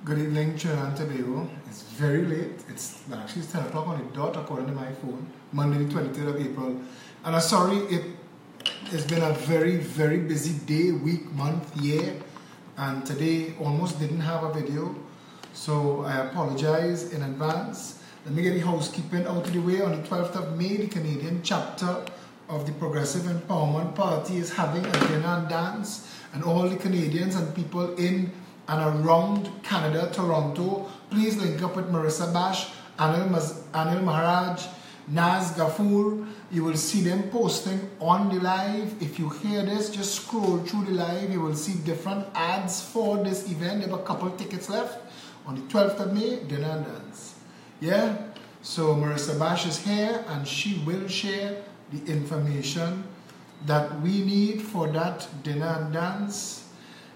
Good evening, Trinidad and Tobago. It's very late. It's 10 o'clock on the dot according to my phone, Monday the 23rd of April. And I'm sorry, it's been a very, very busy day, week, month, year. And today almost didn't have a video. So I apologize in advance. Let me get the housekeeping out of the way. On the 12th of May, the Canadian chapter of the Progressive Empowerment Party is having a dinner and dance. And all the Canadians and people in and around Canada, Toronto, please link up with Marissa Bash, Anil Maharaj, Naz Ghafoor. You will see them posting on the live. If you hear this, just scroll through the live. You will see different ads for this event. There are a couple tickets left on the 12th of May, dinner and dance. Yeah? So Marissa Bash is here and she will share the information that we need for that dinner and dance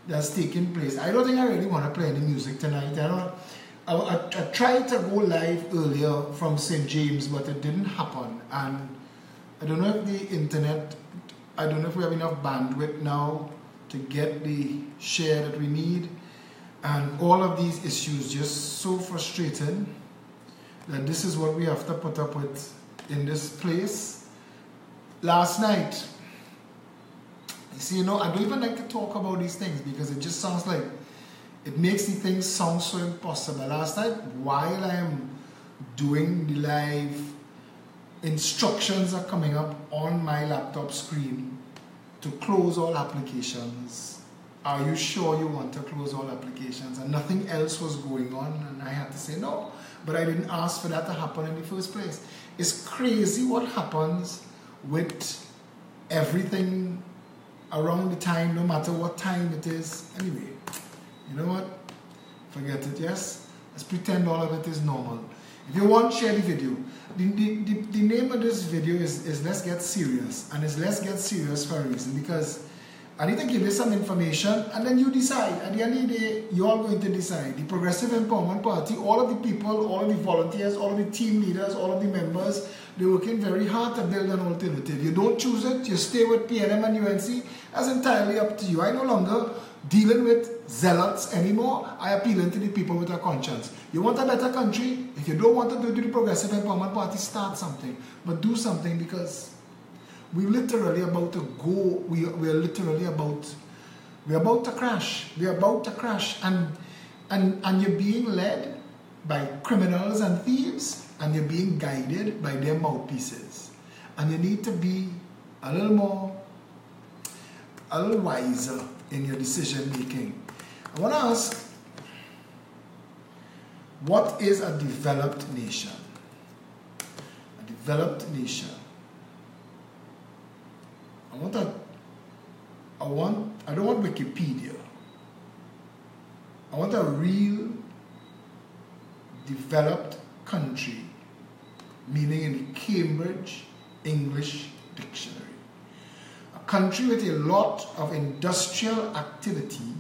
that's taking place. I don't think I really want to play any music tonight. I tried to go live earlier from St. James, but it didn't happen. And I don't know if the internet, I don't know if we have enough bandwidth now to get the share that we need. And all of these issues just so frustrating that this is what we have to put up with in this place. Last night, you see, I don't even like to talk about these things because it just sounds like, it makes the things sound so impossible. Last night, while I am doing the live, instructions are coming up on my laptop screen to close all applications. Are you sure you want to close all applications? And nothing else was going on, and I had to say no. But I didn't ask for that to happen in the first place. It's crazy what happens with everything around the time, no matter what time it is. Anyway, you know what? Forget it, yes? Let's pretend all of it is normal. If you want, share the video. The name of this video is Let's Get Serious. And it's Let's Get Serious for a reason. Because I need to give you some information and then you decide. At the end of the day, you're all going to decide. The Progressive Empowerment Party, all of the people, all of the volunteers, all of the team leaders, all of the members, they're working very hard to build an alternative. You don't choose it, you stay with PNM and UNC. That's entirely up to you. I no longer dealing with zealots anymore. I appeal to the people with a conscience. You want a better country? If you don't want to do it to the Progressive Empowerment Party, start something. But do something, because we're literally about to go, we're about to crash. We're about to crash. And you're being led by criminals and thieves, and you're being guided by their mouthpieces. And you need to be a little wiser in your decision making. I want to ask, what is a developed nation? A developed nation. I don't want Wikipedia. I want a real developed country, meaning in the Cambridge English Dictionary. A country with a lot of industrial activity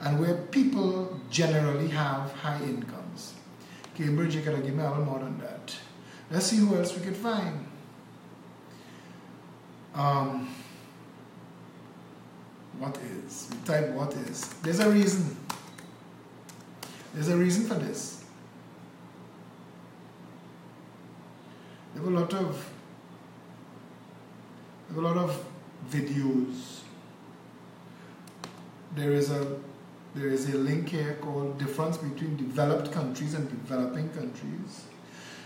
and where people generally have high incomes. Cambridge, you gotta give me a little more than that. Let's see who else we could find. What is? We type what is. There's a reason. There's a reason for this. There are a lot of videos. There is a link here called Difference Between Developed Countries and Developing Countries.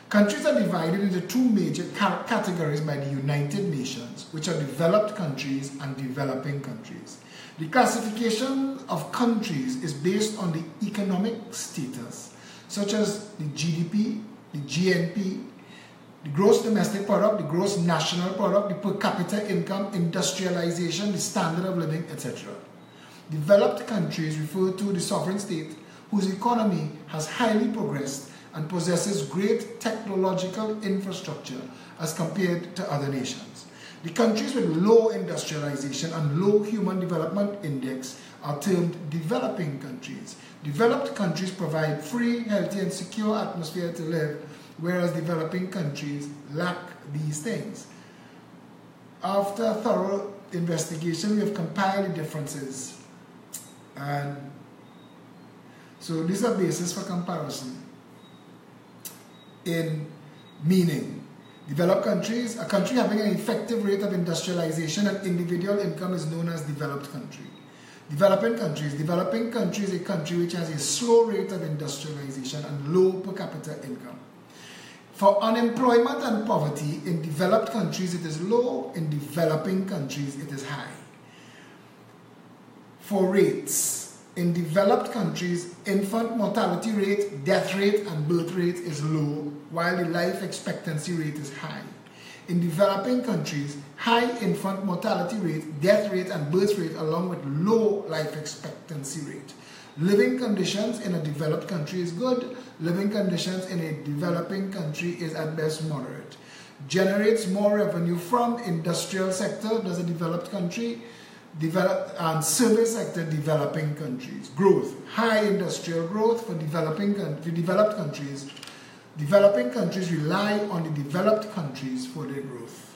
Countries are divided into two major categories by the United Nations, which are developed countries and developing countries. The classification of countries is based on the economic status, such as the GDP, the GNP, the gross domestic product, the gross national product, the per capita income, industrialization, the standard of living, etc. Developed countries refer to the sovereign state whose economy has highly progressed and possesses great technological infrastructure as compared to other nations. The countries with low industrialization and low human development index are termed developing countries. Developed countries provide free, healthy, and secure atmosphere to live, whereas developing countries lack these things. After a thorough investigation, we have compiled the differences. And So these are basis for comparison in meaning. Developed countries, a country having an effective rate of industrialization and individual income is known as developed country. Developing countries, a country which has a slow rate of industrialization and low per capita income. For unemployment and poverty, in developed countries it is low, in developing countries it is high. For rates, in developed countries, infant mortality rate, death rate and birth rate is low, while the life expectancy rate is high. In developing countries, high infant mortality rate, death rate and birth rate along with low life expectancy rate. Living conditions in a developed country is good. Living conditions in a developing country is at best moderate. Generates more revenue from industrial sector, does a developed country. And service sector, developing countries. Growth, high industrial growth for developed countries. Developing countries rely on the developed countries for their growth.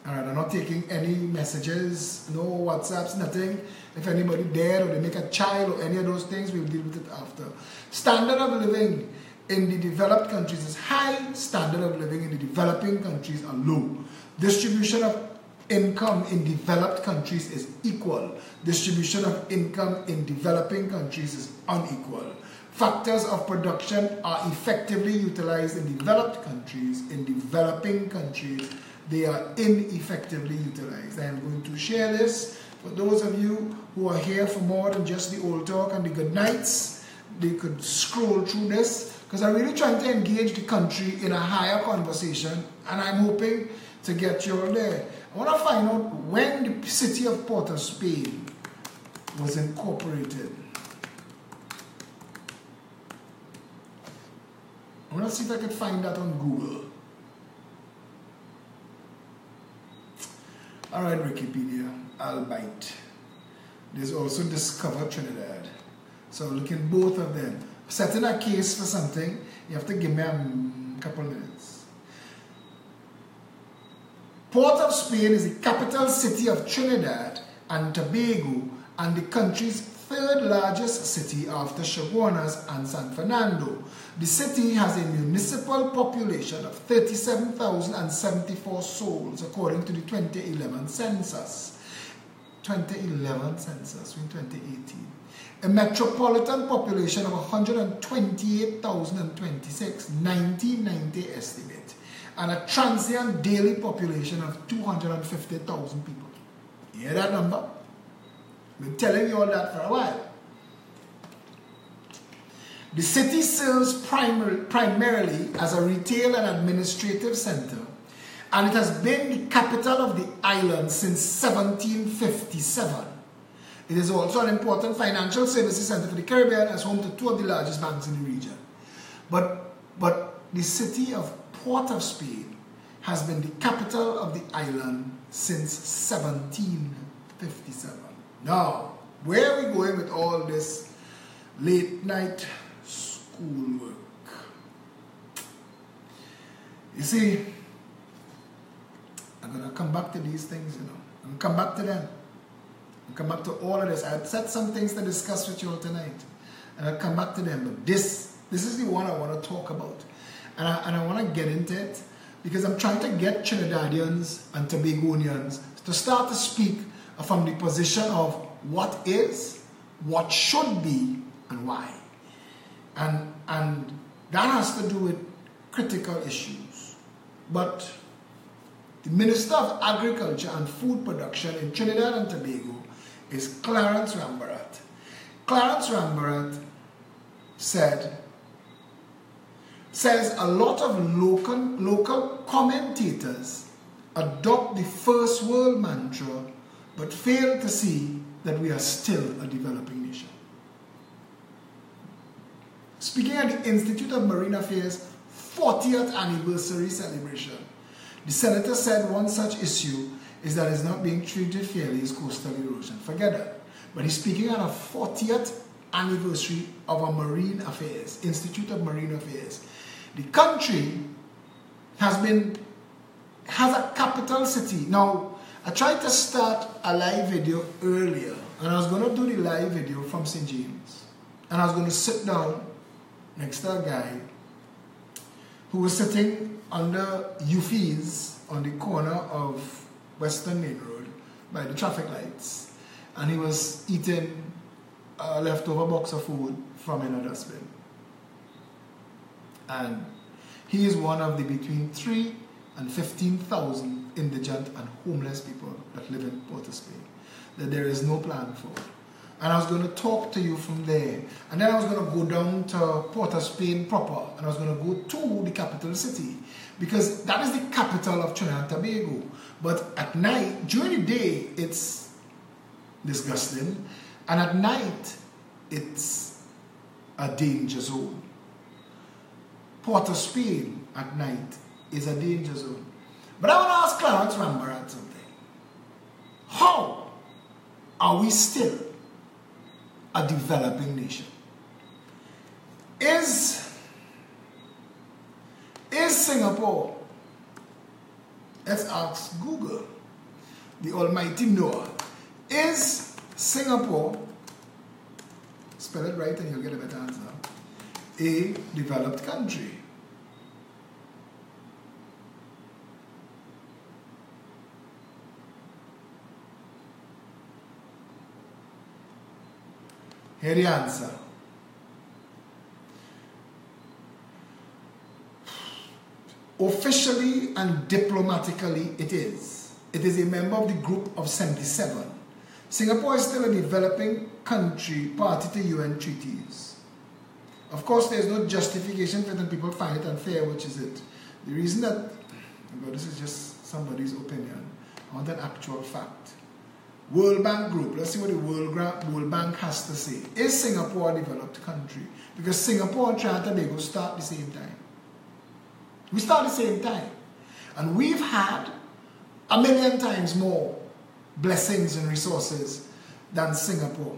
Alright, I'm not taking any messages, no WhatsApps, nothing. If anybody dead or they make a child or any of those things, we'll deal with it after. Standard of living in the developed countries is high. Standard of living in the developing countries are low. Distribution of income in developed countries is equal. Distribution of income in developing countries is unequal. Factors of production are effectively utilized in developed countries. In developing countries, they are ineffectively utilized. I am going to share this. For those of you who are here for more than just the old talk and the good nights, they could scroll through this because I'm really trying to engage the country in a higher conversation, and I'm hoping to get you all there. I want to find out when the city of Port of Spain was incorporated. I want to see if I can find that on Google. Alright, Wikipedia, I'll bite. There's also Discover Trinidad. So I'm looking both of them. Setting a case for something, you have to give me a couple minutes. Port of Spain is the capital city of Trinidad and Tobago and the country's third largest city after Chaguanas and San Fernando. The city has a municipal population of 37,074 souls according to the 2011 census. 2011 census in 2018. A metropolitan population of 128,026, 1990 estimate. And a transient daily population of 250,000 people. You hear that number? I've been telling you all that for a while. The city serves primarily as a retail and administrative center, and it has been the capital of the island since 1757. It is also an important financial services center for the Caribbean, as home to two of the largest banks in the region. But the city of Port of Spain has been the capital of the island since 1757. Now, where are we going with all this late night schoolwork? You see, I'm going to come back to these things, I'm going to come back to them. I'll come back to all of this. I had set some things to discuss with you all tonight, and I'll come back to them. But this is the one I want to talk about. And I want to get into it because I'm trying to get Trinidadians and Tobagonians to start to speak from the position of what is, what should be, and why. And that has to do with critical issues. But the Minister of Agriculture and Food Production in Trinidad and Tobago is Clarence Rambarat. Clarence Rambarat says a lot of local commentators adopt the first world mantra but fail to see that we are still a developing nation. Speaking at the Institute of Marine Affairs 40th anniversary celebration, the senator said one such issue is that it's not being treated fairly as coastal erosion. Forget that. But he's speaking on a 40th anniversary of a Marine Affairs, Institute of Marine Affairs. The country has a capital city. Now, I tried to start a live video earlier, and I was going to do the live video from St. James. and I was going to sit down next to a guy who was sitting under Euphy's on the corner of Western Main Road by the traffic lights, and he was eating a leftover box of food from another dustbin. And he is one of the between 3 and 15,000 indigent and homeless people that live in Port of Spain that there is no plan for. And I was going to talk to you from there. And then I was going to go down to Port of Spain proper, and I was going to go to the capital city, because that is the capital of Trinidad and Tobago. But at night, during the day, it's disgusting. And at night, it's a danger zone. Port of Spain at night is a danger zone. But I want to ask Clarence Rambarat something. How are we still a developing nation? Is Singapore, let's ask Google, the almighty Noah, is Singapore, spell it right and you'll get a better answer, a developed country? Here the answer. Officially and diplomatically it is. It is a member of the group of 77. Singapore is still a developing country party to UN treaties. Of course, there is no justification for it and people find it unfair, which is it. The reason that, well, this is just somebody's opinion, I want an actual fact. World Bank Group, let's see what the World Bank has to say. Is Singapore a developed country? Because Singapore and Trinidad and Tobago start the same time. We start the same time. And we've had 1,000,000 times more blessings and resources than Singapore.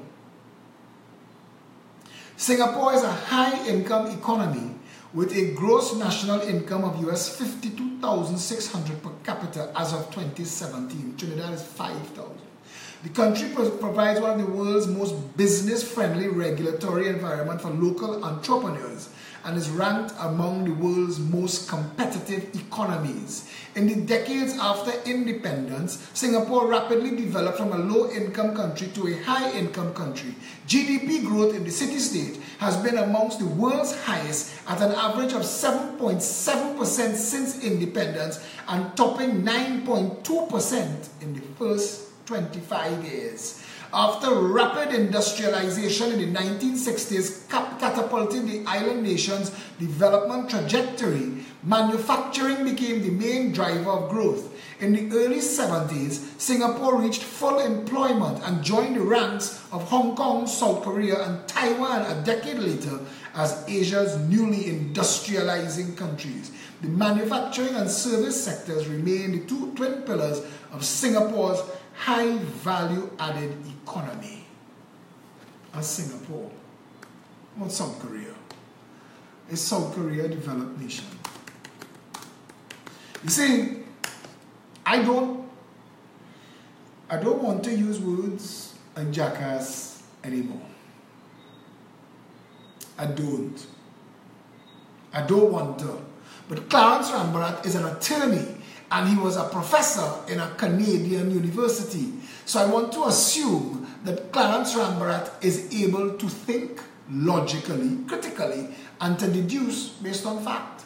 Singapore is a high-income economy with a gross national income of US $52,600 per capita as of 2017. Trinidad is 5,000. The country provides one of the world's most business-friendly regulatory environment for local entrepreneurs and is ranked among the world's most competitive economies. In the decades after independence, Singapore rapidly developed from a low-income country to a high-income country. GDP growth in the city-state has been amongst the world's highest at an average of 7.7% since independence and topping 9.2% in the first 25 years. After rapid industrialization in the 1960s catapulted the island nation's development trajectory, manufacturing became the main driver of growth. In the early 70s, Singapore reached full employment and joined the ranks of Hong Kong, South Korea, and Taiwan a decade later as Asia's newly industrializing countries. The manufacturing and service sectors remain the two twin pillars of Singapore's high value-added economy. As Singapore, what South Korea? Is South Korea a developed nation? You see, I don't want to use words like jackass anymore. I don't want to. But Clarence Rambarat is an attorney and he was a professor in a Canadian university. So I want to assume that Clarence Rambarat is able to think logically, critically, and to deduce based on fact.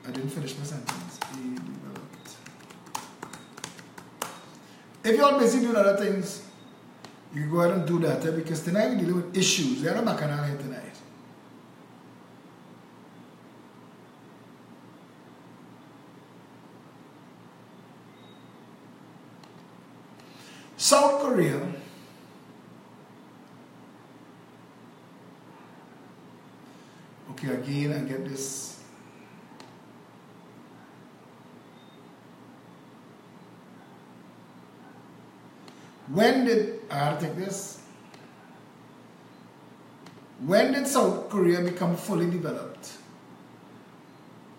I didn't finish my sentence. If you're busy doing other things, you go ahead and do that, because tonight we're dealing with issues. There are no bacchanal here tonight. South Korea okay, again I get this. When did South Korea become fully developed?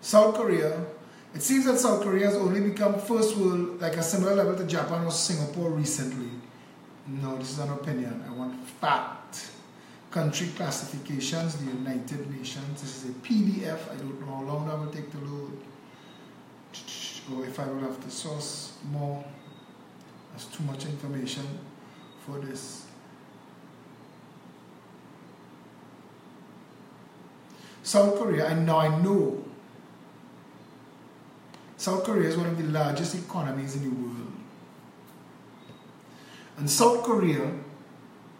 South Korea It seems that South Korea has only become first world, like a similar level to Japan or Singapore recently. No, this is an opinion. I want fact. Country classifications, the United Nations. This is a PDF. I don't know how long that will take to load. Or if I will have to source more. That's too much information for this. South Korea, I know South Korea is one of the largest economies in the world. And South Korea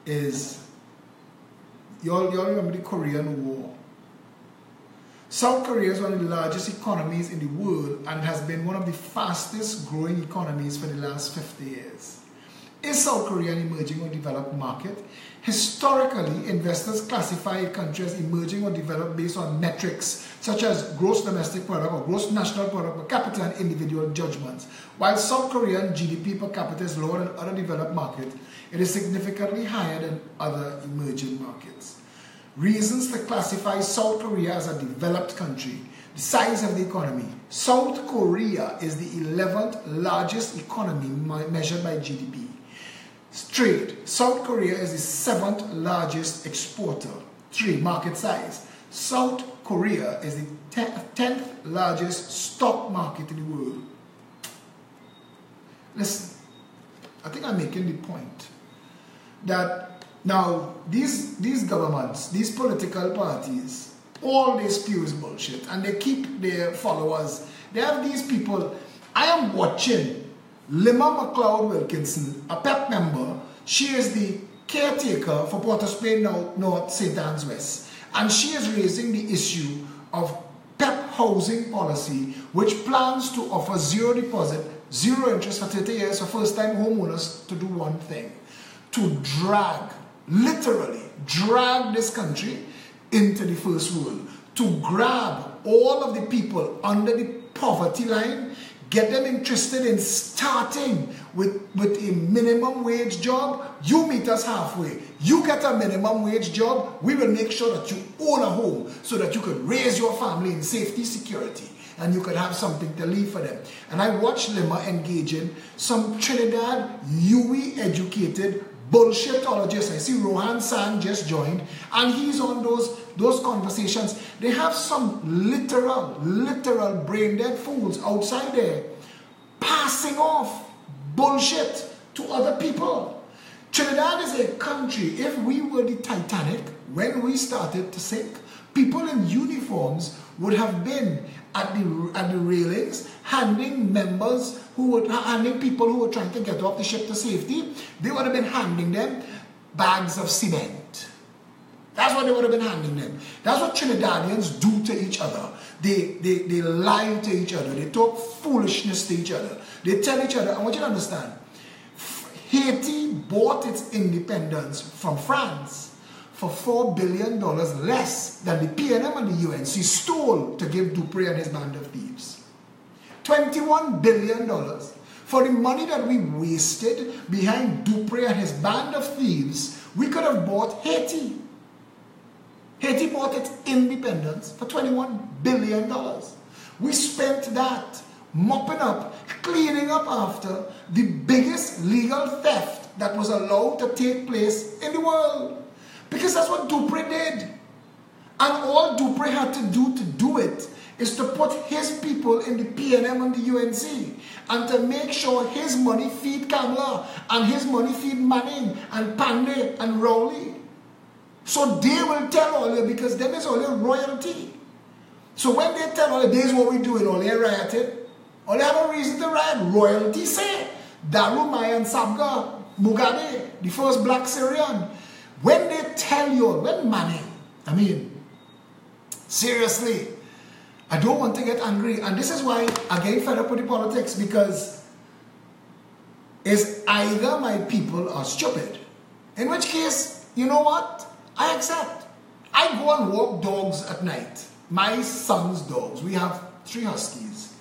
is, y'all remember the Korean War. South Korea is one of the largest economies in the world and has been one of the fastest growing economies for the last 50 years. Is South Korea an emerging or developed market? Historically, investors classify a country as emerging or developed based on metrics such as gross domestic product or gross national product per capita and individual judgments. While South Korean GDP per capita is lower than other developed markets, it is significantly higher than other emerging markets. Reasons to classify South Korea as a developed country. The size of the economy. South Korea is the 11th largest economy measured by GDP. Trade. South Korea is the 7th largest exporter. Trade market size. South Korea is the 10th largest stock market in the world. Listen, I think I'm making the point that now these governments, these political parties, all they spew is bullshit and they keep their followers. They have these people. I am watching Lima McLeod Wilkinson, a PEP member. She is the caretaker for Port of Spain North, St. Anne's West. And she is raising the issue of PEP housing policy, which plans to offer zero deposit, zero interest for 30 years for first-time homeowners to do one thing. To literally drag this country into the first world. To grab all of the people under the poverty line, get them interested in starting with a minimum wage job. You meet us halfway. You get a minimum wage job. We will make sure that you own a home so that you could raise your family in safety, security, and you could have something to leave for them. And I watched Lima engaging some Trinidad UWI educated bullshitologists. I see Rohan San just joined, and he's on those conversations. They have some literal brain dead fools outside there passing off bullshit to other people. Trinidad is a country. If we were the Titanic when we started to sink, people in uniforms would have been at the railings handing people who were trying to get off the ship to safety. They would have been handing them bags of cement. That's what they would have been handing them. That's what Trinidadians do to each other. They lie to each other. They talk foolishness to each other. They tell each other. I want you to understand. Haiti bought its independence from France for $4 billion less than the PNM and the UNC stole to give Dupré and his band of thieves. $21 billion for the money that we wasted behind Dupré and his band of thieves. We could have bought Haiti. Haiti bought its independence for $21 billion. We spent that mopping up, cleaning up after the biggest legal theft that was allowed to take place in the world. Because that's what Dupré did. And all Dupré had to do it is to put his people in the PNM and the UNC and to make sure his money feed Kamla and his money feed Manning and Pandey and Rowley. So they will tell all you because them is all your royalty. So when they tell all you, this is what we doing, all you rioted, all you have a reason to riot, royalty say. Darumai and Sabga, Mugabe, the first black Syrian. When they tell you, when Manning, I mean, seriously, I don't want to get angry. And this is why I get fed up with the politics, because it's either my people are stupid, in which case, you know what? I accept. I go and walk dogs at night. My son's dogs. We have 3 huskies.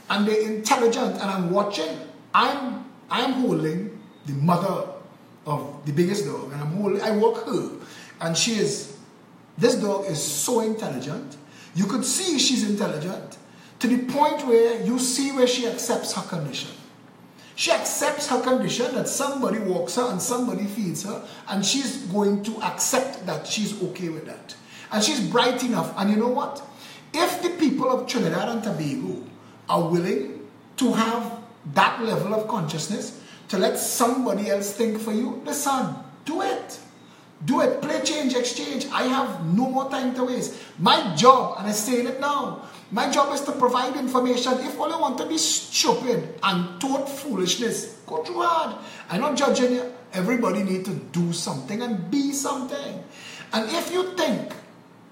And they're intelligent. And I'm watching. I'm holding the mother of the biggest dog. And I walk her. And this dog is so intelligent. You could see she's intelligent. to the point where you see where she accepts her condition. She accepts her condition that somebody walks her and somebody feeds her, and she's going to accept that she's okay with that. And she's bright enough. And you know what? If the people of Trinidad and Tobago are willing to have that level of consciousness, to let somebody else think for you, listen, do it. Do it. Play, change, exchange. I have no more time to waste. My job, and I'm saying it now, my job is to provide information. If all you want to be stupid and taught foolishness, go too hard. I'm not judging you. Everybody needs to do something and be something. And if you think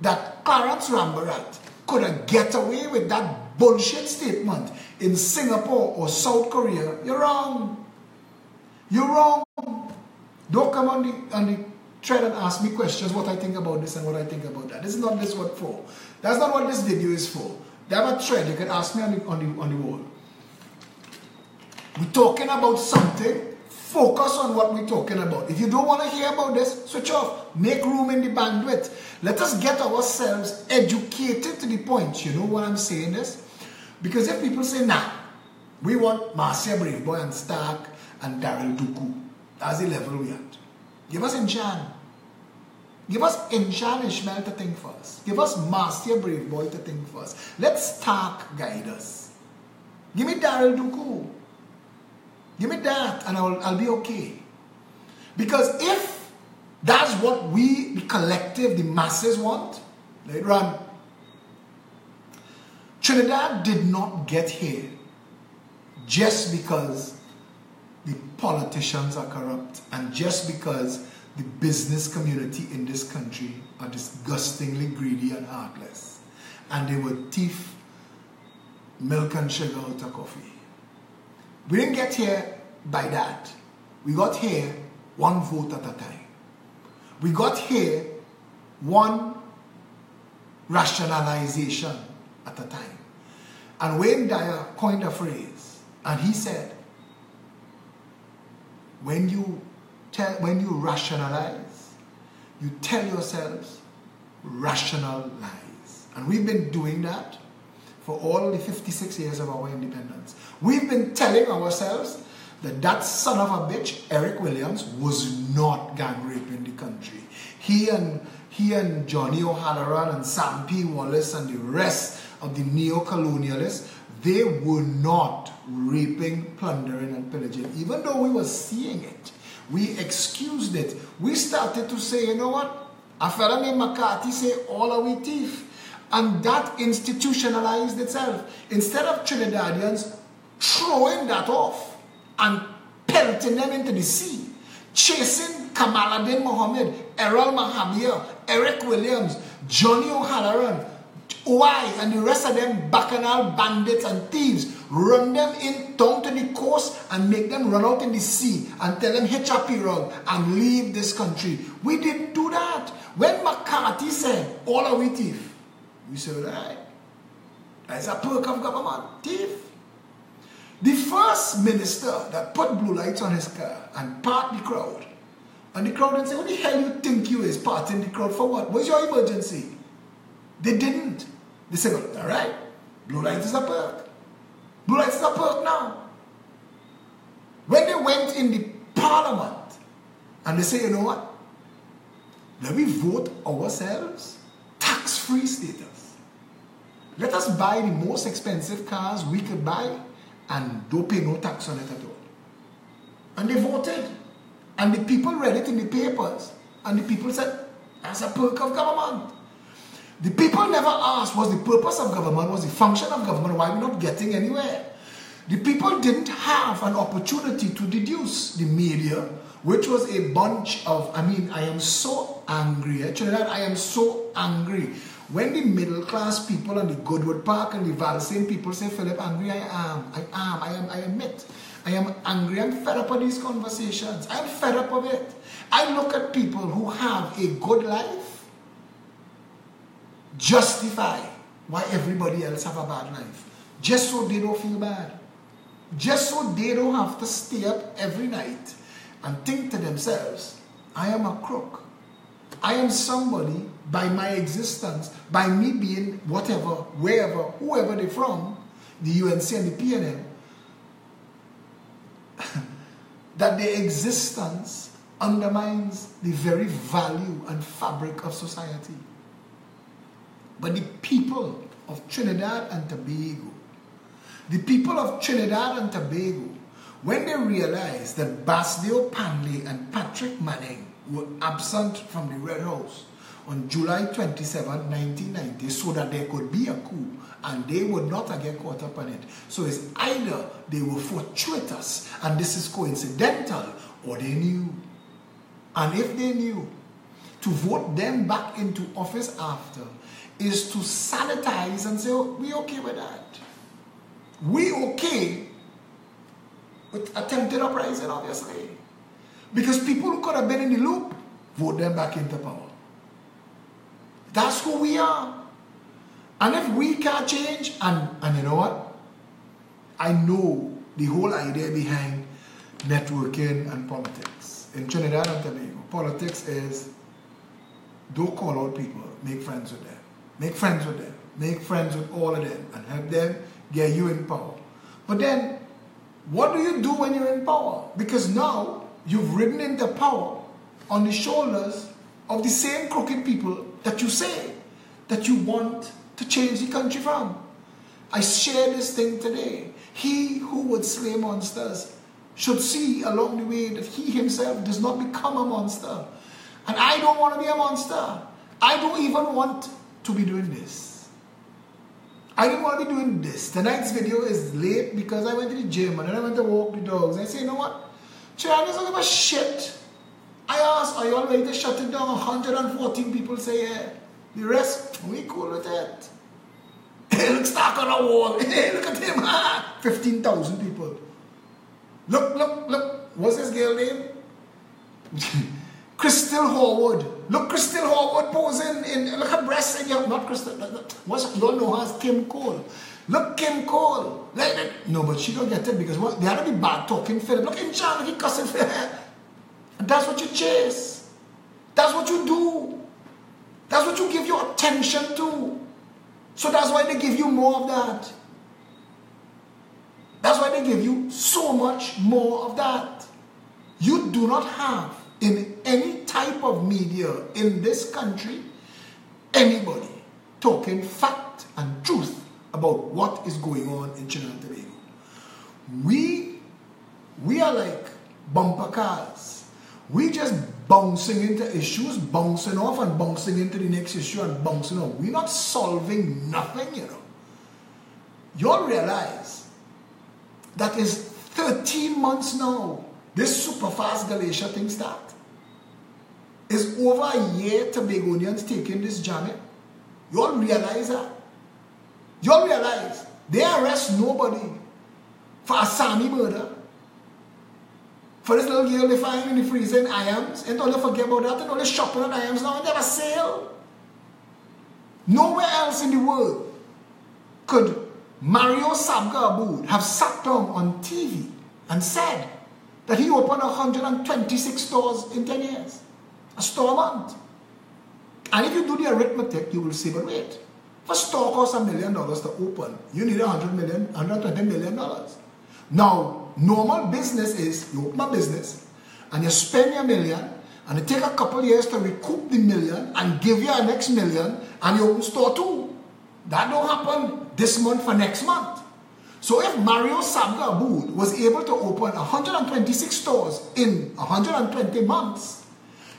that Clarence Rambarat could get away with that bullshit statement in Singapore or South Korea, you're wrong. You're wrong. Don't come on the thread and ask me questions what I think about this and what I think about that. This is not this what for. That's not what this video is for. They have a thread. You can ask me on the wall. We're talking about something. Focus on what we're talking about. If you don't want to hear about this, switch off. Make room in the bandwidth. Let us get ourselves educated to the point. You know what I'm saying this? Because if people say, nah, we want Marcia Braveboy and Stark and Daryl Duku. That's the level we at. Give us Enchan. Give us Enchan Ishmael to think first. Give us Marcia Braveboy to think first. Let Stark guide us. Give me Daryl Duku. Give me that and I'll be okay. Because if that's what we, the collective, the masses want, let it run. Trinidad did not get here just because the politicians are corrupt and just because the business community in this country are disgustingly greedy and heartless. And they would thief milk and sugar out of coffee. We didn't get here by that. We got here one vote at a time. We got here one rationalization at a time. And Wayne Dyer coined a phrase, and he said, when you rationalize, you tell yourselves rational lies. And we've been doing that for all the 56 years of our independence. We've been telling ourselves that that son of a bitch, Eric Williams, was not gang raping the country. He and Johnny O'Halloran and Sam P. Wallace and the rest of the neo-colonialists, they were not raping, plundering, and pillaging. Even though we were seeing it, we excused it. We started to say, you know what? A fella named McCarthy say, all are we thief. And that institutionalized itself. Instead of Trinidadians throwing that off and pelting them into the sea, chasing Kamaluddin Mohammed, Errol Mahabir, Eric Williams, Johnny O'Halloran, OI, and the rest of them bacchanal bandits and thieves, run them in down to the coast and make them run out in the sea and tell them hitch a pirogue and leave this country. We didn't do that. When McCarthy said, all are we thief, we said, right, that's a perk of government, thief. The first minister that put blue lights on his car and parked the crowd, and the crowd didn't say, what the hell you think you is parting the crowd for what? What's your emergency? They didn't. They said, well, all right, blue lights is a perk. Blue lights is a perk now. When they went in the parliament and they say, you know what? Let me vote ourselves tax-free status. Let us buy the most expensive cars we could buy and don't pay no tax on it at all. And they voted. And the people read it in the papers. And the people said, that's a perk of government. The people never asked, was the purpose of government, was the function of government, why we're not getting anywhere? The people didn't have an opportunity to deduce. The media, which was a bunch of, I am so angry. Trinidad, I am so angry. When the middle class people and the Goodwood Park and the Valsayn people say, Philip, angry I admit. I am angry. I'm fed up with these conversations. I'm fed up with it. I look at people who have a good life justify why everybody else have a bad life. Just so they don't feel bad. Just so they don't have to stay up every night and think to themselves, I am a crook. I am somebody by my existence, by me being whatever, wherever, whoever they're from, the UNC and the PNM, that their existence undermines the very value and fabric of society. But the people of Trinidad and Tobago, when they realized that Basdeo Panley and Patrick Manning were absent from the Red House on July 27, 1990, so that there could be a coup and they would not get caught up on it. So it's either they were fortuitous and this is coincidental, or they knew. And if they knew, to vote them back into office after is to sanitize and say, oh, we okay with that. We okay with attempted uprising, obviously. Because people who could have been in the loop, vote them back into power. That's who we are. And if we can't change, and you know what? I know the whole idea behind networking and politics. In Trinidad and Tobago, politics is don't call out people, make friends with them. Make friends with them. Make friends with all of them and help them get you in power. But then, what do you do when you're in power? Because now you've ridden into power on the shoulders of the same crooked people that you say that you want to change the country from. I share this thing today. He who would slay monsters should see along the way that he himself does not become a monster. And I don't want to be a monster. I don't even want to be doing this. I didn't want to be doing this. Tonight's video is late because I went to the gym and then I went to walk the dogs. I say, you know what? Chad, I don't give a shit. I asked, are you all ready to shut it down? 114 people say, yeah. The rest, we cool with it. Hey, look, stuck on a wall. Hey, look at him. 15,000 people. Look. What's his girl name? Crystal Horwood. Look, Crystal Horwood posing in, look her breasts in your, not Crystal, what's, you don't know her as Kim Cole. Look, Kim Cole. No, but she don't get it because what, they had to be bad talking Philip. Look in China, he cussing Philip. And that's what you chase. That's what you do. That's what you give your attention to. So that's why they give you more of that. That's why they give you so much more of that. You do not have in any type of media in this country anybody talking fact and truth about what is going on in Trinidad and Tobago. We are like bumper cars. We just bouncing into issues, bouncing off and bouncing into the next issue and bouncing off. We're not solving nothing, you know. You'll realize that is 13 months now. This super fast Galatia thing start. It's over a year Tobagonians taking this jamming. You'll realize that. You'll realize they arrest nobody for a Sami murder. For this little girl they find in the freezer in Iams, and don't forget about that, and all the shopping at Iams now, and they have a sale. Nowhere else in the world could Mario Sabga Aboud have sat down on TV and said that he opened 126 stores in 10 years. A store a month. And if you do the arithmetic, you will see, but wait, if a store costs $1 million to open, you need $120 million. Now, normal business is you open a business and you spend your $1 million and it take a couple of years to recoup the $1 million and give you a next $1 million and you open store 2. That don't happen this month for next month. So if Mario Sabga Aboud was able to open 126 stores in 120 months,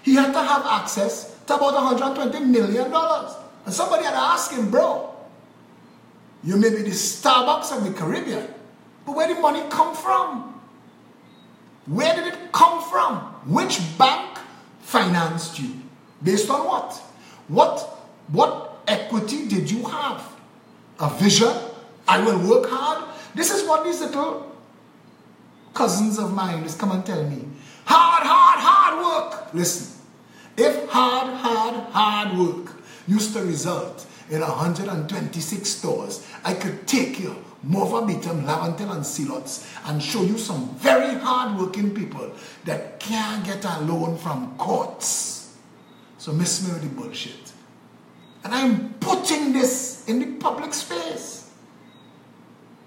he had to have access to about $120 million. And somebody had to ask him, bro, you may be the Starbucks of the Caribbean, but where did money come from? Where did it come from? Which bank financed you? Based on what? What equity did you have? A vision? I will work hard? This is what these little cousins of mine just come and tell me. Hard work. Listen. If hard work used to result in 126 stores, I could take you Mova Bitam, Lavantel and Silots and show you some very hard-working people that can't get a loan from courts. So miss me with the bullshit. And I'm putting this in the public space.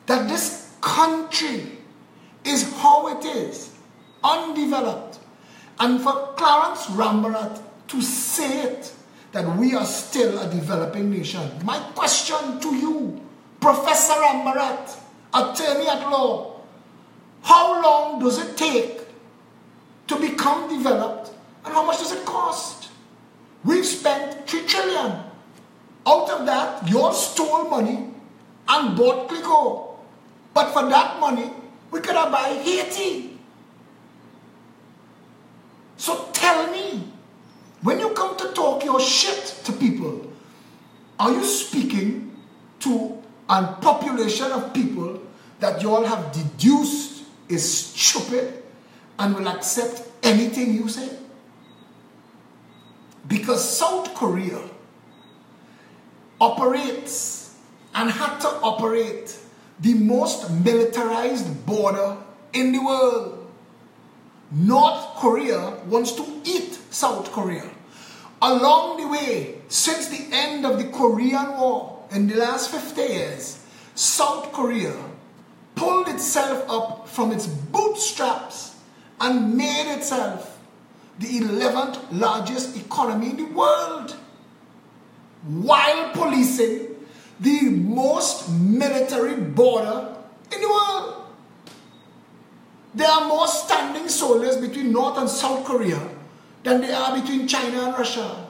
that this country is how it is, undeveloped, and for Clarence Rambarat to say it, that we are still a developing nation. My question to you, Professor Rambarat, attorney at law, how long does it take to become developed, and how much does it cost? We've spent 3 trillion. Out of that, you all stole money and bought Clico. But for that money, we could have bought Haiti. So tell me, when you come to talk your shit to people, are you speaking to a population of people that you all have deduced is stupid and will accept anything you say? Because South Korea operates and had to operate the most militarized border in the world. North Korea wants to eat South Korea. Along the way, since the end of the Korean War in the last 50 years, South Korea pulled itself up from its bootstraps and made itself the 11th largest economy in the world, while policing the most military border in the world. There are more standing soldiers between North and South Korea than there are between China and Russia.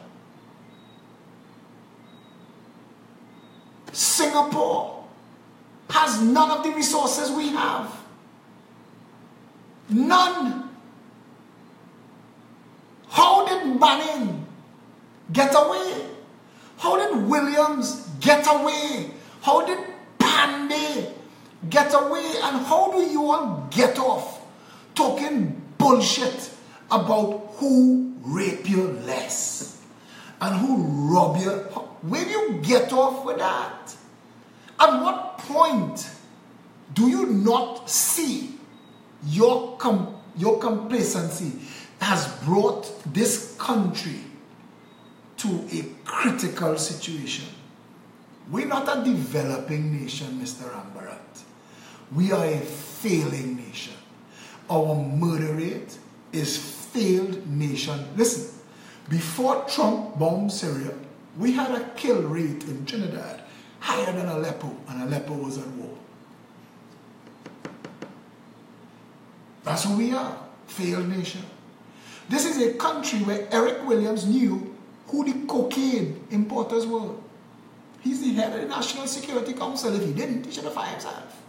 Singapore has none of the resources we have. None. How did Manning get away? How did Williams get away? How did Pandey get away? And how do you all get off talking bullshit about who raped you less and who robbed you? Where do you get off with that? At what point do you not see your complacency has brought this country to a critical situation? We're not a developing nation, Mr. Rambarat. We are a failing nation. Our murder rate is failed nation. Listen, before Trump bombed Syria, we had a kill rate in Trinidad higher than Aleppo, and Aleppo was at war. That's who we are, failed nation. This is a country where Eric Williams knew who the cocaine importers were. He's the head of the National Security Council. If he didn't, he should have fired himself.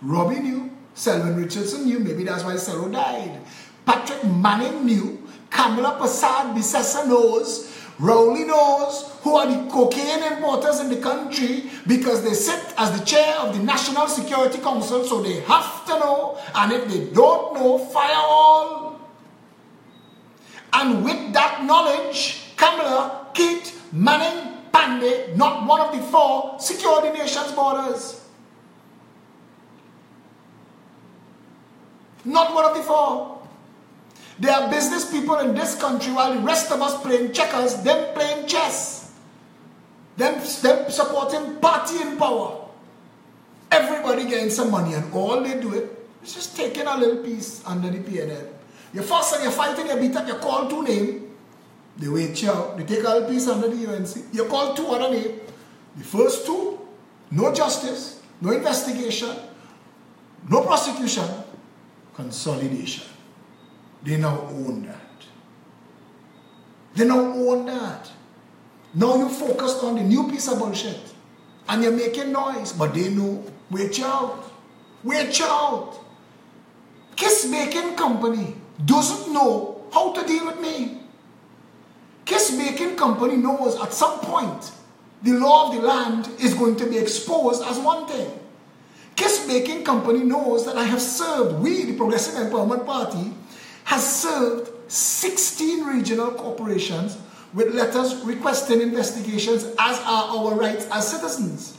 Robbie knew. Selwyn Richardson knew. Maybe that's why Selwyn died. Patrick Manning knew. Kamala Persad-Bissessar knows. Rowley knows who are the cocaine importers in the country, because they sit as the chair of the National Security Council, so they have to know. And if they don't know, fire all. And with that knowledge, Kamala, Keith, Manning, Pandey, not one of the 4, secure the nation's borders. Not one of the 4. There are business people in this country, while the rest of us playing checkers, them playing chess. Them supporting party in power. Everybody getting some money, and all they do is just taking a little piece under the PNL. You fuss and you fight and you beat up, you call 2 names. They wait you out. They take a little piece under the UNC. You call 2 other names. The first 2, no justice, no investigation, no prosecution, consolidation. They now own that. They now own that. Now you focused on the new piece of bullshit. And you're making noise. But they know, wait you out. Wait you out. Kiss Baking Company doesn't know how to deal with me. Kiss Baking Company knows at some point the law of the land is going to be exposed as one thing. Kiss Baking Company knows that I have served, we, the Progressive Empowerment Party, has served 16 regional corporations with letters requesting investigations, as are our rights as citizens.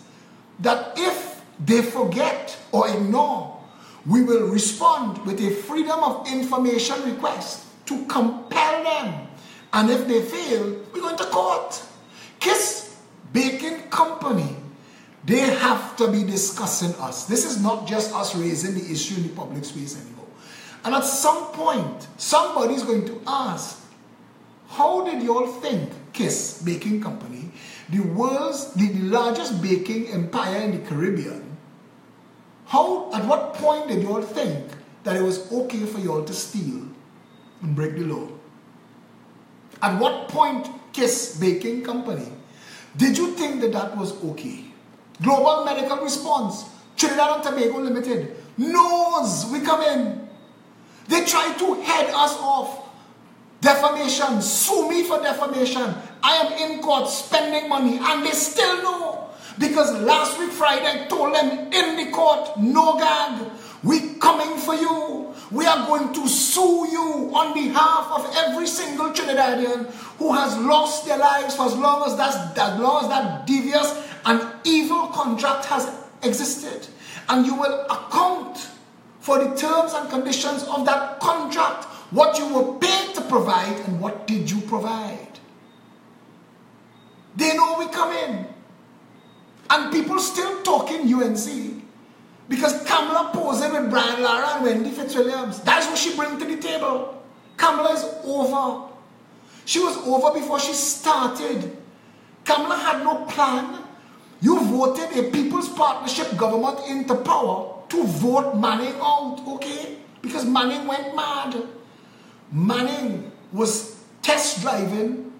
That if they forget or ignore, we will respond with a freedom of information request to compel them. And if they fail, we're going to court. Kiss Baking Company They have to be discussing us. This is not just us raising the issue in the public space anymore. And at some point, somebody's going to ask, how did you all think Kiss Baking Company, the largest baking empire in the Caribbean, at what point did you all think that it was okay for you all to steal and break the law? At what point, Kiss Baking Company, did you think that that was okay? Global Medical Response, Trinidad and Tobago Limited, knows we come in. They try to head us off. Defamation, sue me for defamation. I am in court spending money and they still know. Because last week Friday I told them in the court, no gag, we coming for you. We are going to sue you on behalf of every single Trinidadian who has lost their lives for as long as that devious and evil contract has existed. And you will account for the terms and conditions of that contract, what you were paid to provide and what did you provide. They know we come in. And people still talking UNC because Kamala posing with Brian Lara and Wendy Fitzwilliams. That's what she brings to the table. Kamala is over. She was over before she started. Kamala had no plan. You voted a People's Partnership government into power to vote Manning out, okay? Because Manning went mad. Manning was test driving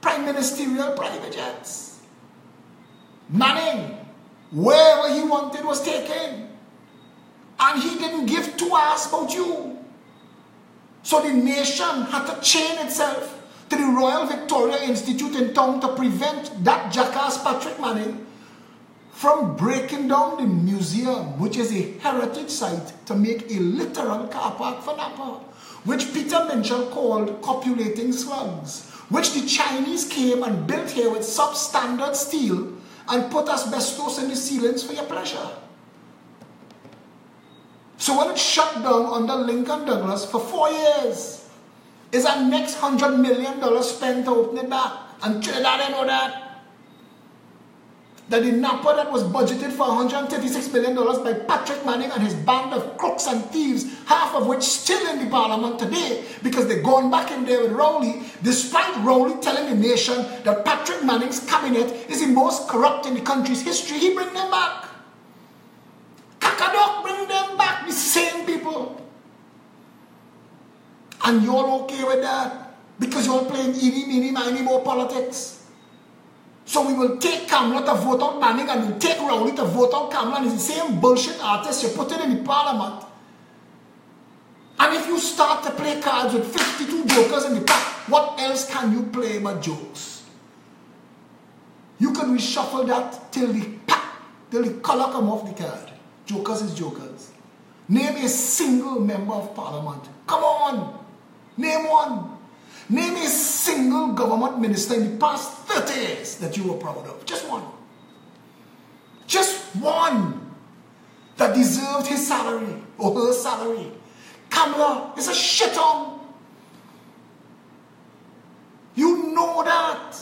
prime ministerial private jets. Manning, wherever he wanted was taken. And he didn't give two ass about you. So the nation had to chain itself to the Royal Victoria Institute in town to prevent that jackass Patrick Manning from breaking down the museum, which is a heritage site, to make a literal car park for Napa, which Peter Minshall called copulating slugs, which the Chinese came and built here with substandard steel and put asbestos in the ceilings for your pleasure. So when it shut down under Lincoln Douglas for 4 years, is our next $100 million spent to open it back? And Trinidad, I know that. That the Napa that was budgeted for $136 million by Patrick Manning and his band of crooks and thieves, half of which still in the parliament today because they're going back in there with Rowley, despite Rowley telling the nation that Patrick Manning's cabinet is the most corrupt in the country's history, he bring them back. Kakadok bring them back, the same people. And you're okay with that because you're playing eeny, meeny, miny, more politics. So we will take Kamala to vote out Manning and we'll take Rowley to vote out Kamala, and it's the same bullshit artist. You put it in the parliament. And if you start to play cards with 52 jokers in the pack, what else can you play but jokes? You can reshuffle that till the color come off the card. Jokers is jokers. Name a single member of parliament. Come on. Name one. Name a single government minister in the past 30 years that you were proud of. Just one. Just one that deserved his salary or her salary. Kamala is a shit-on. You know that.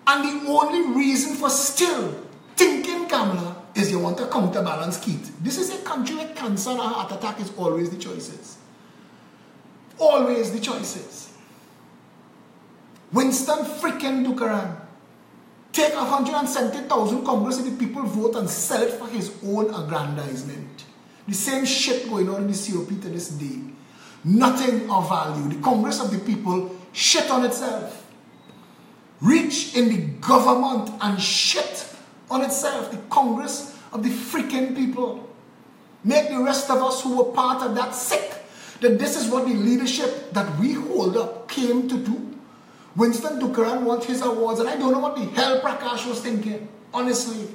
And the only reason for still thinking Kamala is you want to counterbalance Keith. This is a country where cancer and heart attack is always the choices. Always the choices. Winston freaking Dukaran take 170,000 Congress and the people vote and sell it for his own aggrandizement. The same shit going on in the COP to this day. Nothing of value. The Congress of the people shit on itself. Reach in the government and shit on itself. The Congress of the freaking people. Make the rest of us who were part of that sick. That this is what the leadership that we hold up came to do. Winston Dukaran wants his awards, and I don't know what the hell Prakash was thinking, honestly.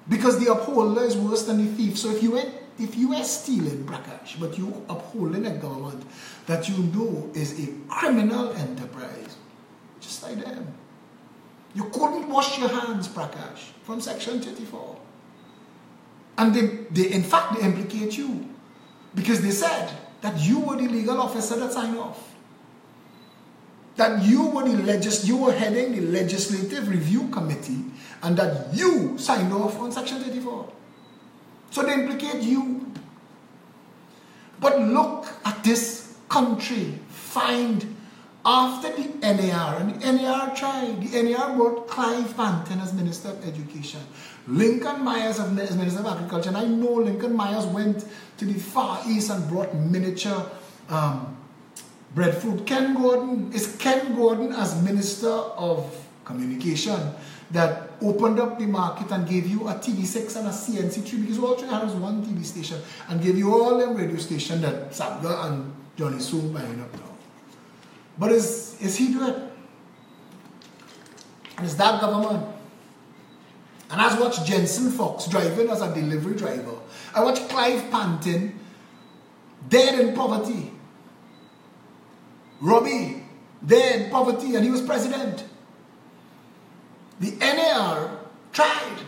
Because the upholder is worse than the thief. So if you were stealing, Prakash, but you upholding a government that you know is a criminal enterprise, just like them. You couldn't wash your hands, Prakash, from Section 34. And they in fact, they implicate you. Because they said that you were the legal officer that signed off. that you were heading the Legislative Review Committee and that you signed off on Section 34. So they implicate you. But look at this country. Find after the NAR, and the NAR tried. The NAR brought Clive Panton as Minister of Education, Lincoln Myers as Minister of Agriculture, and I know Lincoln Myers went to the Far East and brought miniature breadfruit. Ken Gordon as Minister of Communication that opened up the market and gave you a TV6 and a CNC3, because all Trinidad has one TV station, and gave you all them radio stations that Sabga and Johnny Soon buying up now. But is he doing it? And it's that government. And I watched Jensen Fox driving as a delivery driver. I watched Clive Panton dead in poverty. Robbie dead in poverty, and he was president. The NAR tried.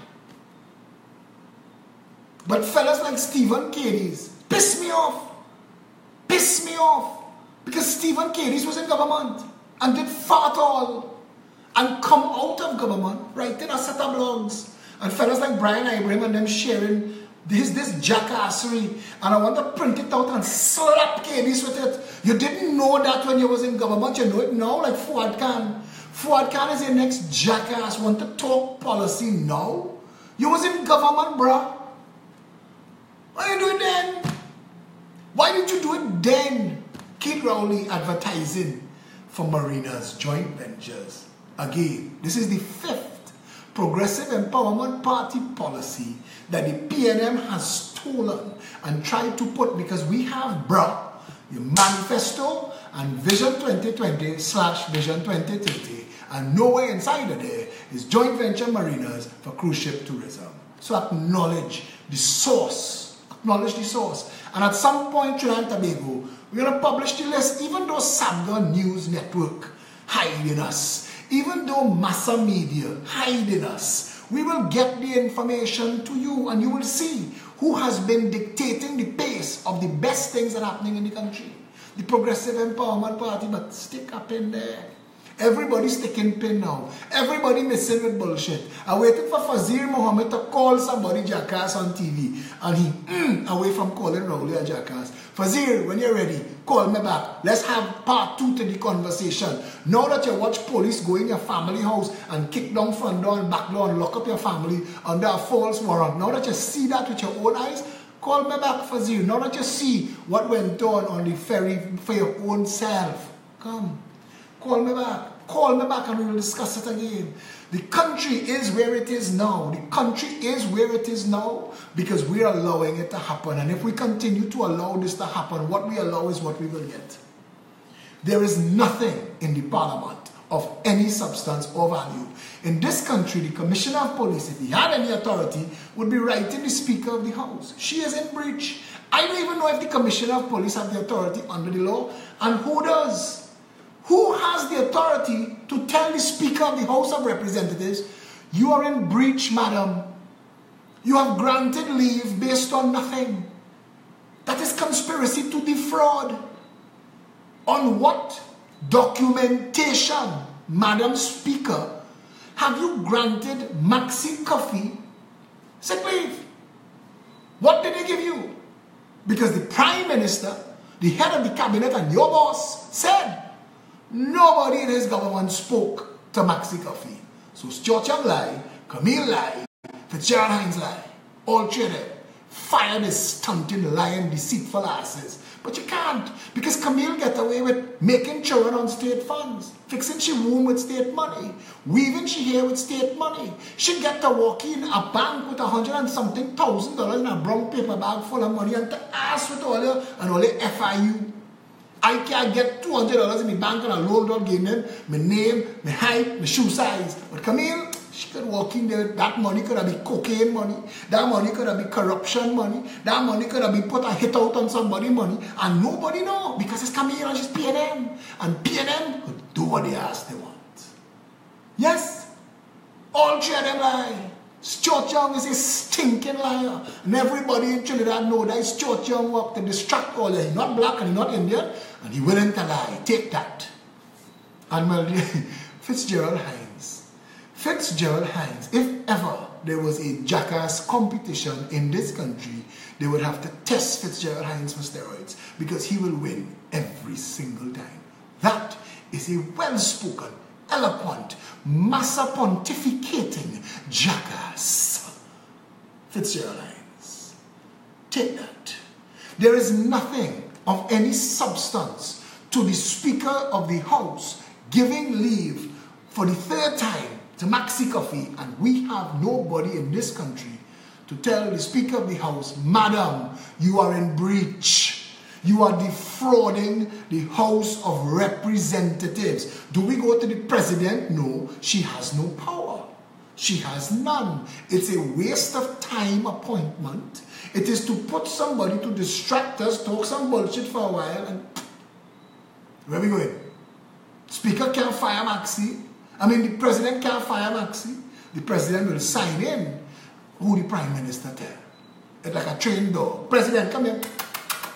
But fellas like Stephen Cadiz piss me off. Piss me off. Because Stephen Cadiz was in government and did fat all and come out of government writing a set of blogs. And fellas like Brian Ibrahim and them sharing this jackassery. And I want to print it out and slap Cadiz with it. You didn't know that when you was in government. You know it now, like Fuad Khan. Fuad Khan is your next jackass. Want to talk policy now? You was in government, bruh. Why you do it then? Why did you do it then? Keith Rowley advertising for Marinas joint ventures. Again, this is the 5th Progressive Empowerment Party policy that the PNM has stolen and tried to put, because we have, bruh, the manifesto and Vision 2020/Vision 2030, and nowhere inside of there is joint venture marinas for cruise ship tourism. So acknowledge the source. Acknowledge the source. And at some point, Trinidad and Tobago, we're going to publish the list, even though Sabga News Network hiding us, even though Massa Media hiding us, we will get the information to you, and you will see who has been dictating the pace of the best things that are happening in the country. The Progressive Empowerment Party, but stick up in there. Everybody sticking pin now. Everybody messing with bullshit. I'm waiting for Fazir Mohammed to call somebody jackass on TV. And he, away from calling Rowley a jackass. Fazir, when you're ready, call me back. Let's have part 2 to the conversation. Now that you watch police go in your family house and kick down front door and back door and lock up your family under a false warrant. Now that you see that with your own eyes, call me back, Fazir. Now that you see what went on the ferry for your own self, come. Call me back and we will discuss it again. The country is where it is now. The country is where it is now because we are allowing it to happen. And if we continue to allow this to happen, what we allow is what we will get. There is nothing in the parliament of any substance or value. In this country, the Commissioner of Police, if he had any authority, would be writing the Speaker of the House. She is in breach. I don't even know if the Commissioner of Police has the authority under the law, and who does? Who has the authority to tell the Speaker of the House of Representatives, you are in breach, madam. You have granted leave based on nothing. That is conspiracy to defraud. On what documentation, Madam Speaker, have you granted Maxi Coffee sick leave? What did they give you? Because the Prime Minister, the head of the cabinet and your boss said, nobody in his government spoke to Maxi Coffee. So Stuart Young lie, Camille lie, Fitzgerald Hines lie. All three of them. Fire this stunting, lying, deceitful asses. But you can't, because Camille get away with making children on state funds, fixing she womb with state money, weaving she hair with state money. She get to walk in a bank with $100 and something thousand in a brown paper bag full of money and to ask with all your FIU. I can't get $200 in the bank and a loan dog give them my name, my height, my shoe size. But Camille, she could walk in there. That money could have been cocaine money. That money could have been corruption money. That money could have been put a hit out on somebody money. And nobody know because it's Camille and she's PNM. And PNM could do what they ask they want. Yes, all three of them lie. Stuart Young is a stinking liar. And everybody in Trinidad know that Stuart Young worked to distract all that. He's not black and he's not Indian. And he's willing to lie. Take that. And Fitzgerald Hines. Fitzgerald Hines, if ever there was a jackass competition in this country, they would have to test Fitzgerald Hines for steroids because he will win every single time. That is a well-spoken, eloquent, massa pontificating jackass. Fitzgerald Hines. Take that. There is nothing of any substance to the Speaker of the House giving leave for the third time to Maxi Coffee, and we have nobody in this country to tell the Speaker of the House, Madam, you are in breach. You are defrauding the House of Representatives. Do we go to the President? No, she has no power. She has none. It's a waste of time appointment. It is to put somebody to distract us, talk some bullshit for a while, and where are we going? Speaker can't fire Maxi. The President can't fire Maxi. The President will sign in who the Prime Minister tell. It's like a trained dog. President, come here.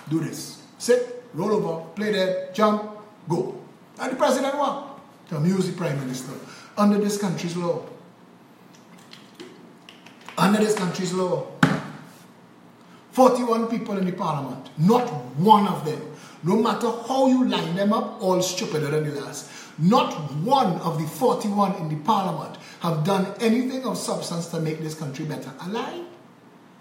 Do this. Sit, roll over, play dead, jump, go. And the President what? To amuse the Prime Minister. Under this country's law. Under this country's law. 41 people in the Parliament. Not one of them. No matter how you line them up, all stupider than the last. Not one of the 41 in the Parliament have done anything of substance to make this country better. A lie?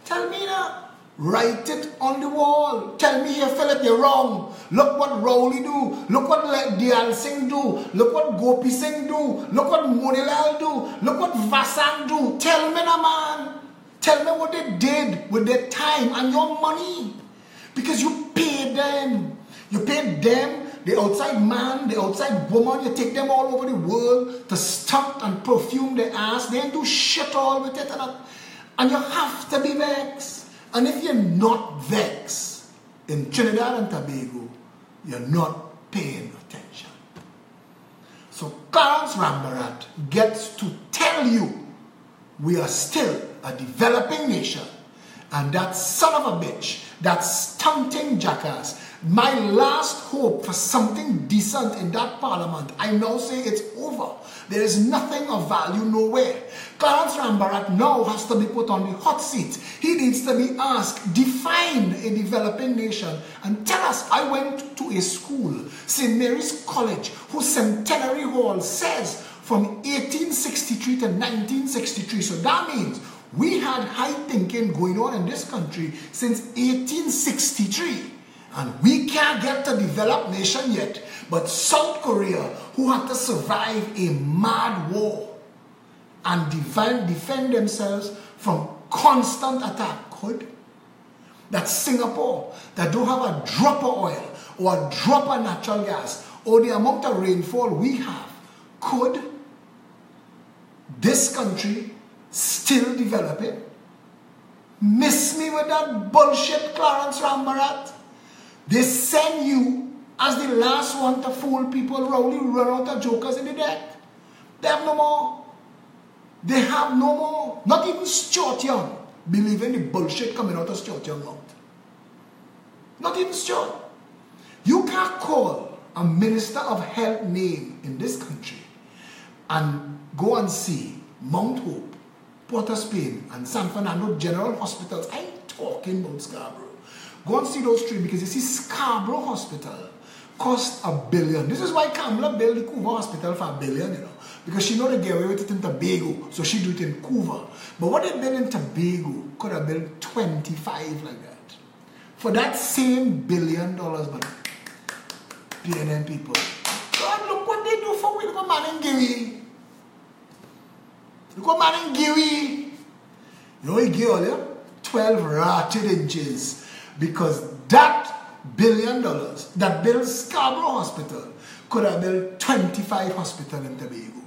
Tell me that. Write it on the wall. Tell me here, Philip, you're wrong. Look what Rowley do. Look what Diyal Singh do. Look what Gopi Singh do. Look what Monilal do. Look what Vasant do. Tell me na man. Tell me what they did with their time and your money. Because you paid them. You paid them, the outside man, the outside woman, you take them all over the world to stunt and perfume their ass. They ain't do shit all with it. And you have to be vexed. And if you're not vexed, in Trinidad and Tobago, you're not paying attention. So Clarence Rambarat gets to tell you we are still a developing nation. And that son of a bitch, that stunting jackass, my last hope for something decent in that Parliament, I now say it's over. There is nothing of value nowhere. Clarence Rambarat now has to be put on the hot seat. He needs to be asked, define a developing nation and tell us. I went to a school, St. Mary's College, whose centenary hall says from 1863 to 1963. So that means we had high thinking going on in this country since 1863. And we can't get to developed nation yet. But South Korea, who had to survive a mad war and defend themselves from constant attack, could. That Singapore, that don't have a drop of oil or a drop of natural gas or the amount of rainfall we have, could this country still develop it? Miss me with that bullshit, Clarence Rambarat. They send you as the last one to fool people, Rowley run out of jokers in the deck. They have no more. They have no more. Not even Stuart Young believing the bullshit coming out of Stuart Young mouth. Not even Stuart. You can't call a Minister of Health name in this country and go and see Mount Hope, Port of Spain, and San Fernando General Hospitals. I ain't talking about Scarborough. Go and see those three because you see Scarborough Hospital cost $1 billion. This is why Kamala built the Couva Hospital for $1 billion, you know. Because she know they get away with it in Tobago, so she do it in Couva. But what they built in Tobago could have built 25 like that. For that same $1 billion, but PNN people. God, look what they do for me. Look at Maningiri. Look at Maningiri. You know he gave all you 12 ratchet inches. Because that $1 billion that built Scarborough Hospital could have built 25 hospitals in Tobago.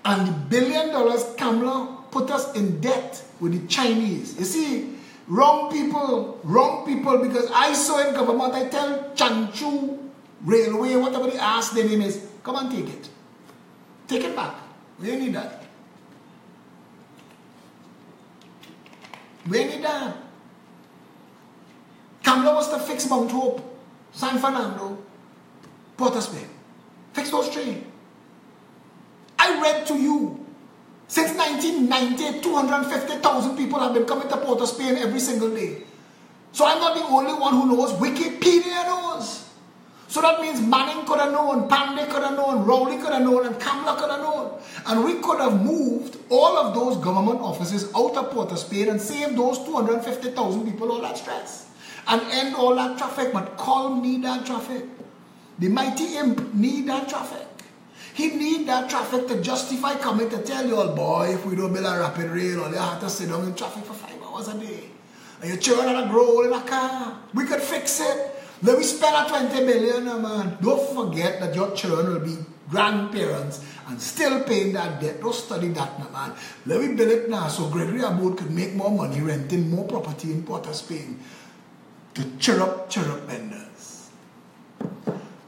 And the $1 billion Kamala put us in debt with the Chinese. You see, wrong people, because I saw in government, I tell Chanchu Railway, whatever they ask their name is, come and take it. Take it back. We need that. We need that. Kamala was to fix Mount Hope, San Fernando, Port of Spain. Fix those trains. I read to you, since 1990, 250,000 people have been coming to Port of Spain every single day. So I'm not the only one who knows. Wikipedia knows. So that means Manning could have known, Pandey could have known, Rowley could have known, and Kamla could have known. And we could have moved all of those government offices out of Port of Spain and saved those 250,000 people all that stress. And end all that traffic. But Colm need that traffic. The mighty imp need that traffic. He need that traffic to justify coming to tell you all, boy, if we don't build a rapid rail, or you have to sit down in traffic for 5 hours a day. And you churn on a growl in a car. We could fix it. Let me spend a 20 million, man. Don't forget that your children will be grandparents and still paying that debt. Don't study that, man. Let me build it now so Gregory Aboud could make more money renting more property in Port of Spain to chirrup vendors.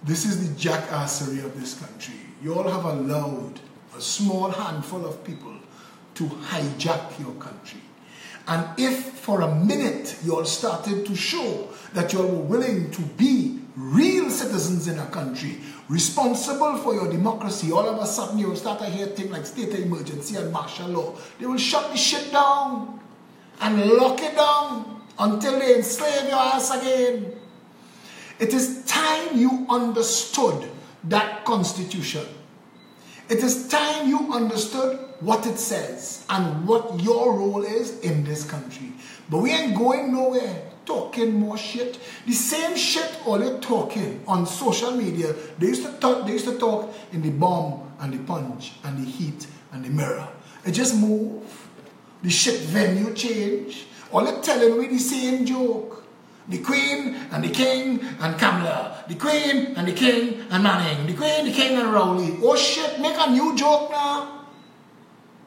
This is the jackassery of this country. You all have allowed a small handful of people to hijack your country. And if for a minute you all started to show that you all were willing to be real citizens in a country, responsible for your democracy, all of a sudden you will start to hear things like state of emergency and martial law. They will shut the shit down and lock it down until they enslave your ass again. It is time you understood that constitution. It is time you understood what it says and what your role is in this country. But we ain't going nowhere talking more shit. The same shit all you're talking on social media. They used to talk in the bomb and the punch and the heat and the mirror. It just moved. The shit venue change. All you're telling me the same joke. The Queen and the King and Kamla. The Queen and the King and Manning. The Queen, the King and Rowley. Oh shit, make a new joke now.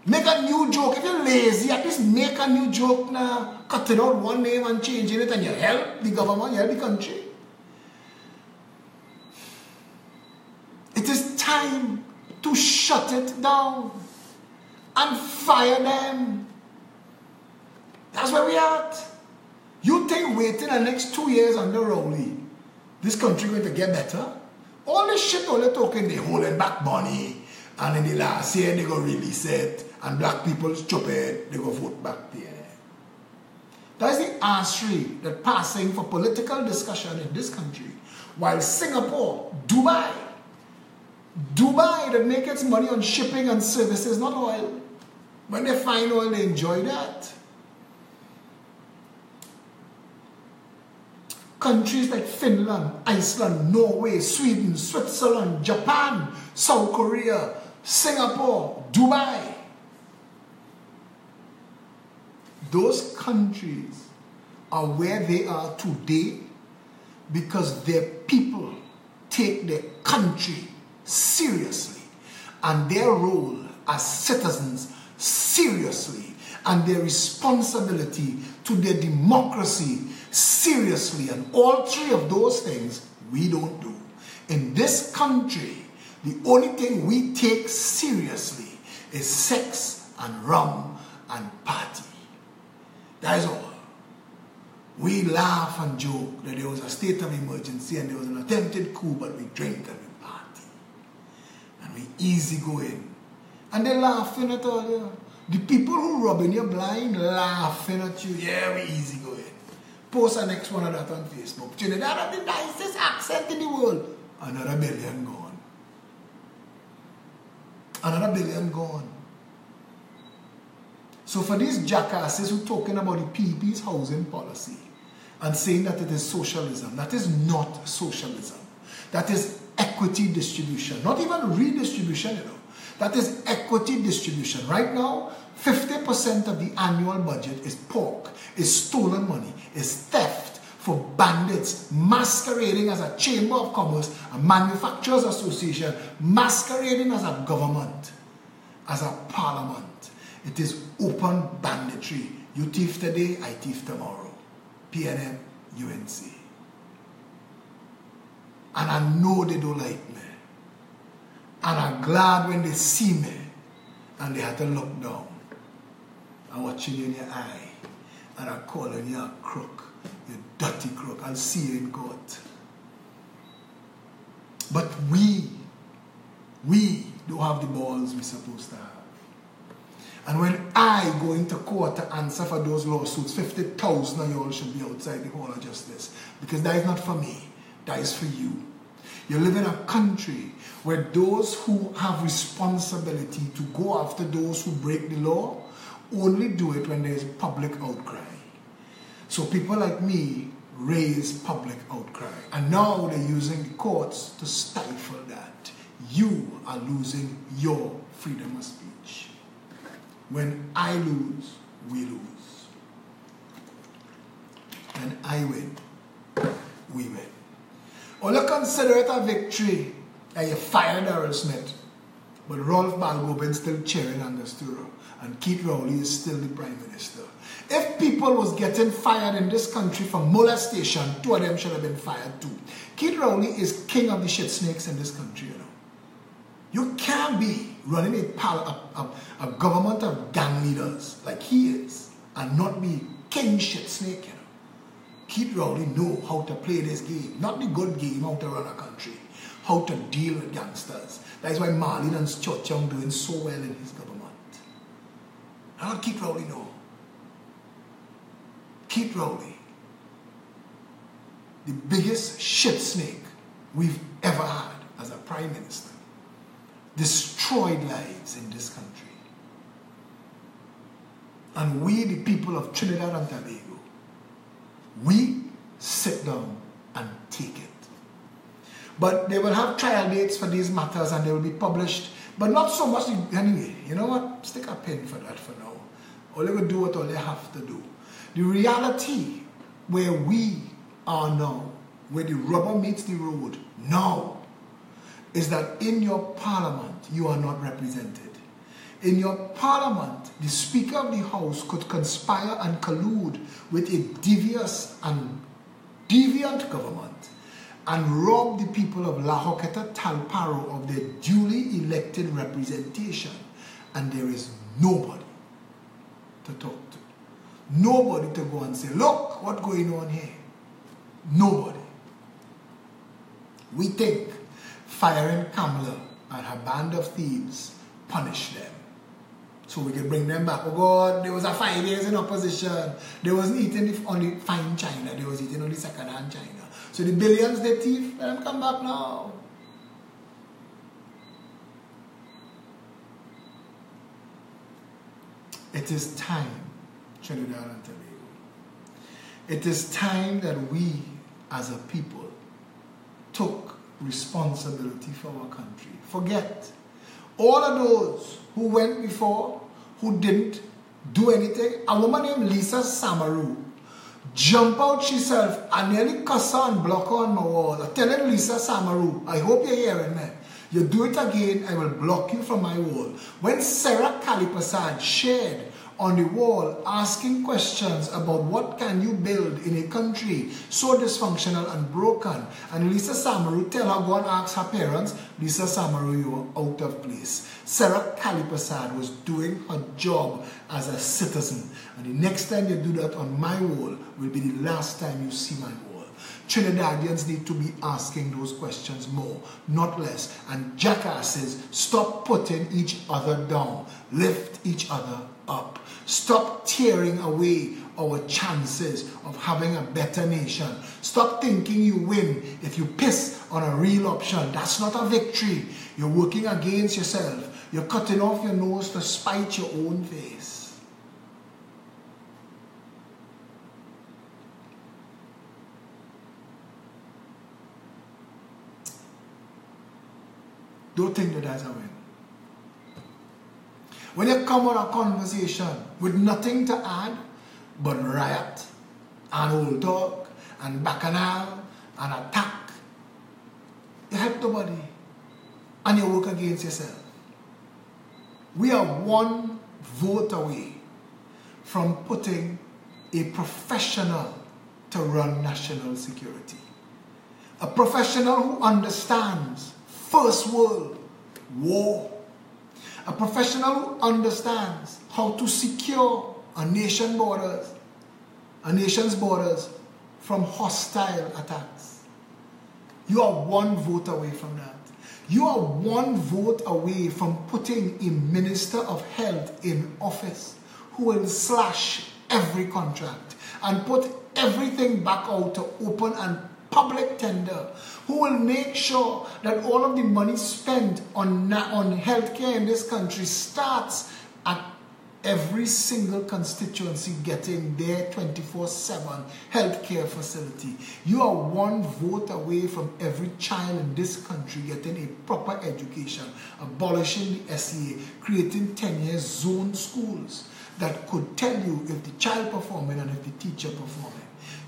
Make a new joke. If you're lazy, at least make a new joke now. Cutting out one name and changing it, and you help the government, you help the country. It is time to shut it down and fire them. That's where we are at. You think waiting the next 2 years under Rowley, this country going to get better? All this shit all they're talking, they holding back money, and in the last year they go release it, and black people stupid, they go vote back there. That is the arsery that passing for political discussion in this country, while Singapore, Dubai that make its money on shipping and services, not oil. When they find oil, they enjoy that. Countries like Finland, Iceland, Norway, Sweden, Switzerland, Japan, South Korea, Singapore, Dubai. Those countries are where they are today because their people take their country seriously and their role as citizens seriously and their responsibility to their democracy seriously. And all three of those things we don't do. In this country, the only thing we take seriously is sex and rum and party. That is all. We laugh and joke that there was a state of emergency and there was an attempted coup, but we drink and we party. And we easy going. And they're laughing at all. Yeah. The people who rubbing you blind laughing at you. Yeah, we easy going. Post the next one of that on Facebook. Trinidad have the nicest accent in the world. Another billion gone. Another billion gone. So for these jackasses who are talking about the PP's housing policy and saying that it is socialism, that is not socialism. That is equity distribution. Not even redistribution, you know. That is equity distribution. Right now, 50% of the annual budget is pork, is stolen money, is theft for bandits masquerading as a chamber of commerce, a manufacturers association, masquerading as a government, as a parliament. It is open banditry. You thief today, I thief tomorrow. PNM, UNC. And I know they don't like me. And I'm glad when they see me and they have to look down. I'm watching you in your eye and I'm calling you a crook, you dirty crook. I'll see you in court. But we We don't have the balls we're supposed to have. And when I go into court to answer for those lawsuits, 50,000 of y'all should be outside the Hall of Justice. Because that is not for me, that is for you. You live in a country where those who have responsibility to go after those who break the law only do it when there is public outcry. So people like me raise public outcry. And now they're using the courts to stifle that. You are losing your freedom of speech. When I lose, we lose. When I win, we win. Only consider it a victory that you fired Daryl Smith, but Rolf Balgobin still cheering under Stura, and Keith Rowley is still the Prime Minister. If people was getting fired in this country for molestation, 2 of them should have been fired too. Keith Rowley is king of the shit snakes in this country, you know. You can't be running a government of gang leaders like he is and not be king shit snake, you know. Keith Rowley know how to play this game, not the good game, how to run a country, how to deal with gangsters. That is why Marlene and Cho Chong doing so well in his government. How did Keith Rowley know? Keith Rowley, the biggest shit snake we've ever had as a Prime Minister, destroyed lives in this country. And we, the people of Trinidad and Tobago, we sit down and take it. But they will have trial dates for these matters and they will be published, but not so much anyway. You know what? Stick a pin for that for now. All they will do what all they have to do. The reality where we are now, where the rubber meets the road now, is that in your parliament, you are not represented. In your parliament, the Speaker of the House could conspire and collude with a devious and deviant government and rob the people of La Hoqueta Talparo of their duly elected representation. And there is nobody to talk to. Nobody to go and say, look what's going on here. Nobody. We think firing Kamala and her band of thieves punish them, so we can bring them back. Oh God, there was a 5 years in opposition. They wasn't eating only fine China. They was eating only second-hand China. So the billions they thief, let them come back now. It is time, Trinidad and Tobago. It is time that we, as a people, took responsibility for our country. Forget all of those who went before, who didn't do anything. A woman named Lisa Samaru jump out herself and nearly cuss her and block her on my wall. I'm telling Lisa Samaru, I hope you're hearing me. You do it again, I will block you from my wall. When Sarah Kalipasad shared on the wall asking questions about what can you build in a country so dysfunctional and broken, and Lisa Samaru tell her go and ask her parents, Lisa Samaru, you are out of place. Sarah Kalipasad was doing her job as a citizen, and the next time you do that on my wall will be the last time you see my wall. Trinidadians need to be asking those questions more, not less. And jackasses, stop putting each other down. Lift each other up. Stop tearing away our chances of having a better nation. Stop thinking you win if you piss on a real option. That's not a victory. You're working against yourself. You're cutting off your nose to spite your own face. Don't think that that's a win. When you come on a conversation with nothing to add but riot and old talk and bacchanal and attack, you help nobody and you work against yourself. We are one vote away from putting a professional to run national security. A professional who understands First World War. A professional who understands how to secure a nation's borders from hostile attacks. You are one vote away from that. You are one vote away from putting a Minister of Health in office who will slash every contract and put everything back out to open and public tender, who will make sure that all of the money spent on healthcare in this country starts at every single constituency getting their 24/7 healthcare facility. You are one vote away from every child in this country getting a proper education, abolishing the SEA, creating 10-year zone schools that could tell you if the child performing and if the teacher performing.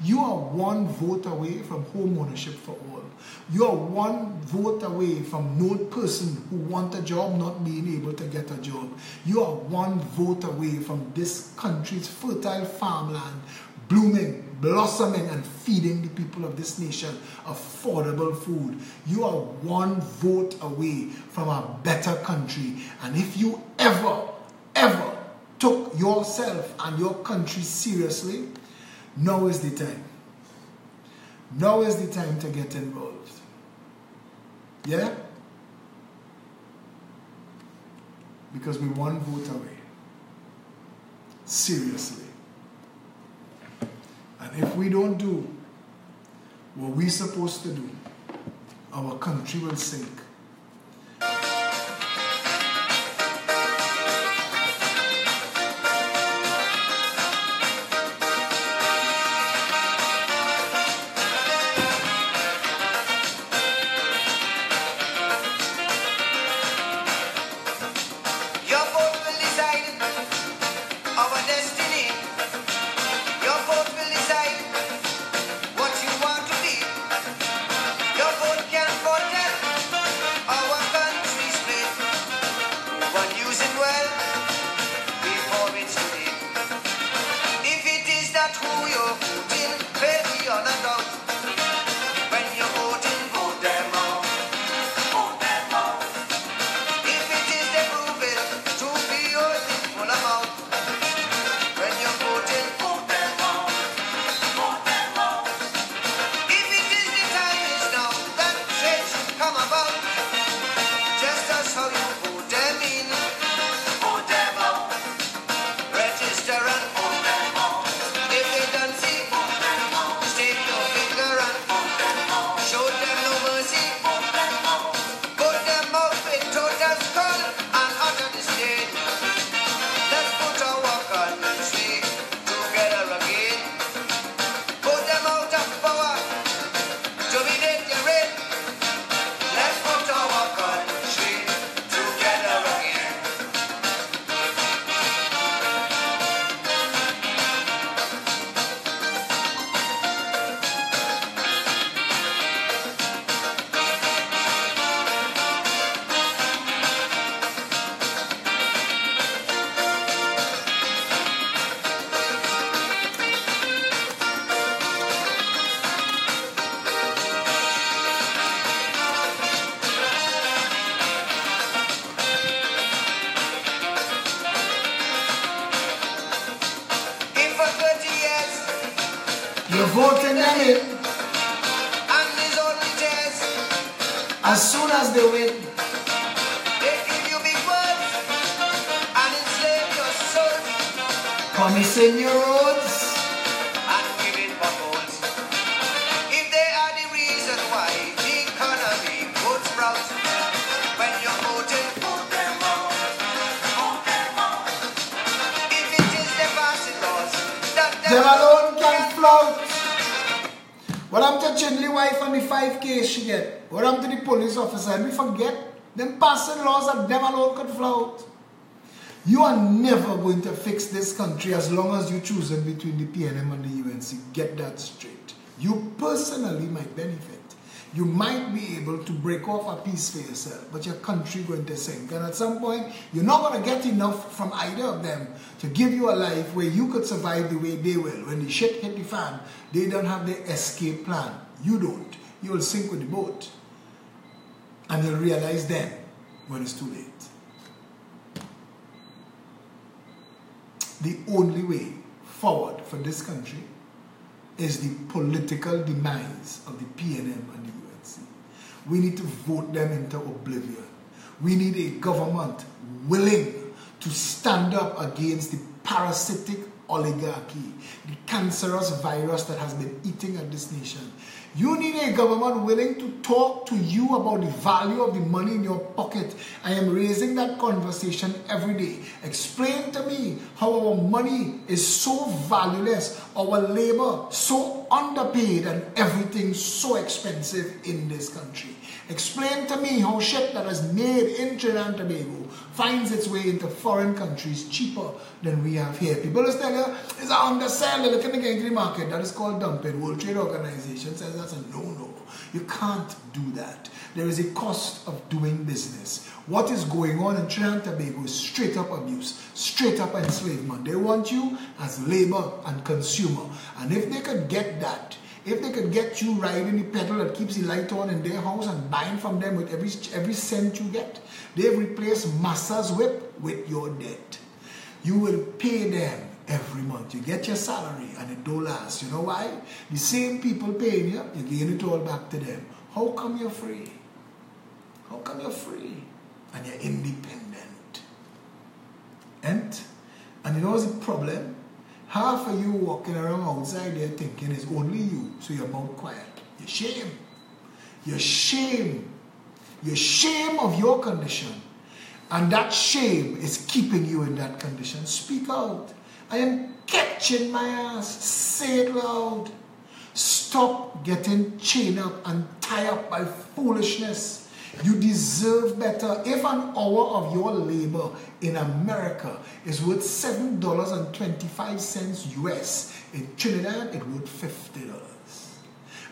You are one vote away from home ownership for all. You are one vote away from no person who wants a job not being able to get a job. You are one vote away from this country's fertile farmland blooming, blossoming, and feeding the people of this nation affordable food. You are one vote away from a better country. And if you ever took yourself and your country seriously, now is the time. Now is the time to get involved. Yeah? Because we're one vote away. Seriously. And if we don't do what we're supposed to do, our country will sink. You're voting them in. And these only tears. As soon as they win, They give you big words and enslave your soul promising your roads. and giving potholes. If they are the reason why the economy would sprout, when you're voting, vote them out. Vote them out. If it is the passing laws that Them alone can flout. What happened to Chinley wife and the 5K she get? What happened to the police officer? And we forget them passing laws that them alone could flout. You are never going to fix this country as long as you're choosing between the PNM and the UNC. Get that straight. You personally might benefit. You might be able to break off a piece for yourself, but your country going to sink. And at some point, you're not going to get enough from either of them to give you a life where you could survive the way they will. When the shit hit the fan, they don't have the escape plan. You don't. You'll sink with the boat. And you'll realize then when it's too late. The only way forward for this country is the political demise of the PNM and the UNC. we need to vote them into oblivion. We need a government willing to stand up against the parasitic oligarchy, the cancerous virus that has been eating at this nation. You need a government willing to talk to you about the value of the money in your pocket. I am raising that conversation every day. Explain to me how our money is so valueless, our labor so underpaid, and everything so expensive in this country. Explain to me how shit that is made in Trinidad and Tobago finds its way into foreign countries cheaper than we have here. People will tell you, it's an undersell, they're looking to get into the market. That is called dumping. World Trade Organization says that's a no-no. You can't do that. There is a cost of doing business. What is going on in Trinidad and Tobago is straight up abuse, straight up enslavement. They want you as labor and consumer. And if they could get that, if they could get you riding the pedal that keeps the light on in their house and buying from them with every cent you get, they've replaced Massa's whip with your debt. You will pay them every month. You get your salary and it don't last. You know why? The same people paying you, you're giving it all back to them. How come you're free? How come you're free? And you're independent. And you know what's the problem? Half of you walking around outside there thinking it's only you, so your mouth quiet. You're shame. You're shame. You're shame of your condition. And that shame is keeping you in that condition. Speak out. I am catching my ass. Say it loud. Stop getting chained up and tied up by foolishness. You deserve better. If an hour of your labor in America is worth $7.25 US, in Trinidad it's worth $50.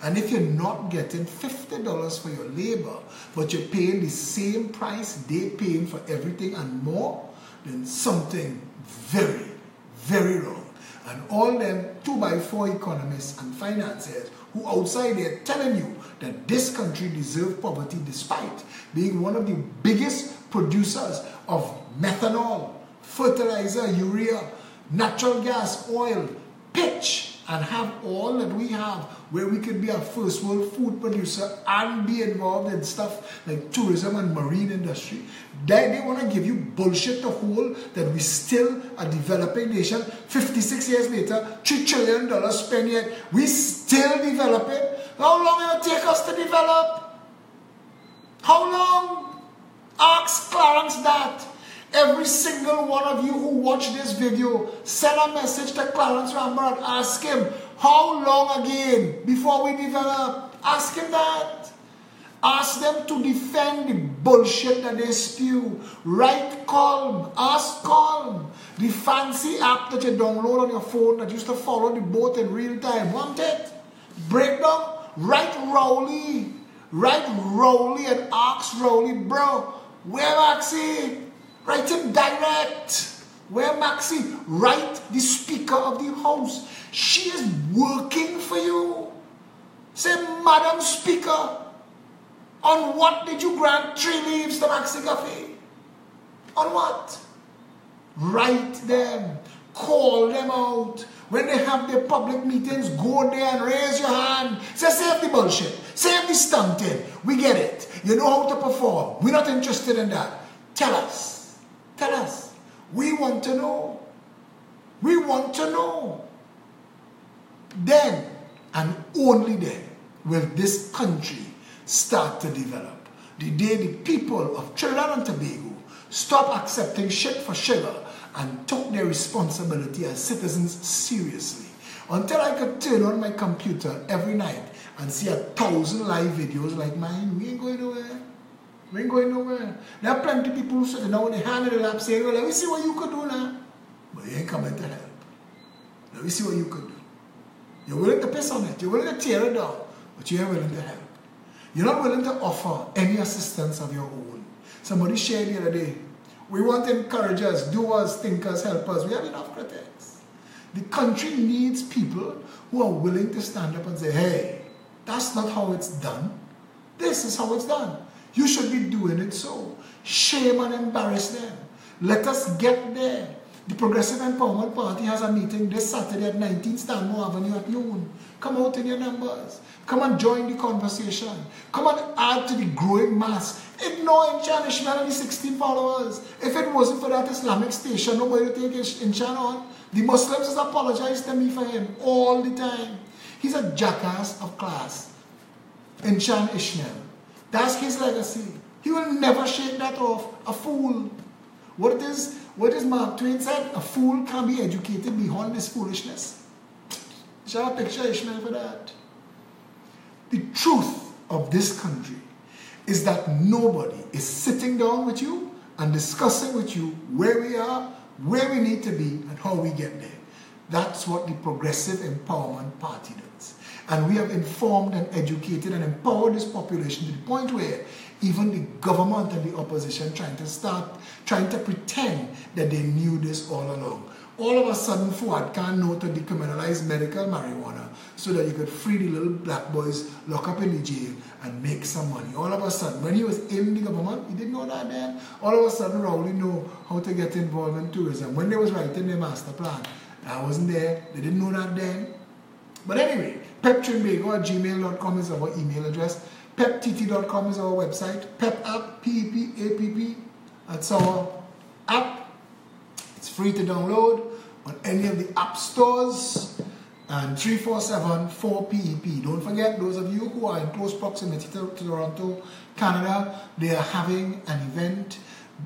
And if you're not getting $50 for your labor, but you're paying the same price they're paying for everything and more, then something very, very wrong. And all them 2x4 economists and financiers who outside there telling you that this country deserves poverty despite being one of the biggest producers of methanol, fertilizer, urea, natural gas, oil, pitch, and have all that we have, where we could be a first world food producer and be involved in stuff like tourism and marine industry. They want to give you bullshit to hold that we still a developing nation. 56 years later, $3 trillion spent yet, we still developing. How long will it take us to develop? How long? Ask Clarence that. Every single one of you who watch this video, send a message to Clarence Rambert. Ask him, how long again before we develop? Ask him that. Ask them to defend the bullshit that they spew. Write Calm. Ask Calm. The fancy app that you download on your phone that used to follow the boat in real time. Want it? Breakdown. Write Rowley. Write Rowley and ask Rowley, bro, where Maxie? Write him direct. Where Maxie? Write the Speaker of the House. She is working for you. Say, Madam Speaker, on what did you grant 3 leaves to Maxie Guffey? On what? Write them. Call them out. When they have their public meetings, go there and raise your hand. Say, save the bullshit. Save the stunting. We get it. You know how to perform. We're not interested in that. Tell us. Tell us. We want to know. We want to know. Then, and only then, will this country start to develop. The day the people of Trinidad and Tobago stop accepting shit for sugar and took their responsibility as citizens seriously. Until I could turn on my computer every night and see 1,000 live videos like mine, we ain't going nowhere. We ain't going nowhere. There are plenty of people who sitting down with their hand in the lap saying, well, let me see what you could do now. But you ain't coming to help. Let me see what you could do. You're willing to piss on it. You're willing to tear it down. But you ain't willing to help. You're not willing to offer any assistance of your own. Somebody shared the other day, we want encouragers, doers, thinkers, helpers. We have enough critics. The country needs people who are willing to stand up and say, hey, that's not how it's done. This is how it's done. You should be doing it so. Shame and embarrass them. Let us get there. The Progressive Empowerment Party has a meeting this Saturday at 19 Stanmore Avenue at noon. Come out in your numbers. Come and join the conversation. Come and add to the growing mass. Ignore Inchan Ishmael and the 16 followers. If it wasn't for that Islamic station, nobody would take Inchan on. The Muslims has apologized to me for him all the time. He's a jackass of class. Inchan Ishmael. That's his legacy. He will never shake that off. A fool. What is Mark Twain said? A fool can be educated beyond his foolishness. Shall I picture Ishmael for that? The truth of this country is that nobody is sitting down with you and discussing with you where we are, where we need to be, and how we get there. That's what the Progressive Empowerment Party does. And we have informed and educated and empowered this population to the point where even the government and the opposition trying to pretend that they knew this all along. All of a sudden, Fuad Khan know to decriminalize medical marijuana so that you could free the little black boys, lock up in the jail, and make some money. All of a sudden, when he was in the government, he didn't know that then. All of a sudden, Rowley know how to get involved in tourism. When they was writing their master plan, I wasn't there. They didn't know that then. But anyway, peptrinbago@gmail.com is our email address. peptt.com is our website. Pep app, P-E-P-A-P-P. That's our app. It's free to download on any of the app stores. And 347-4PEP. Don't forget, those of you who are in close proximity to Toronto, Canada, they are having an event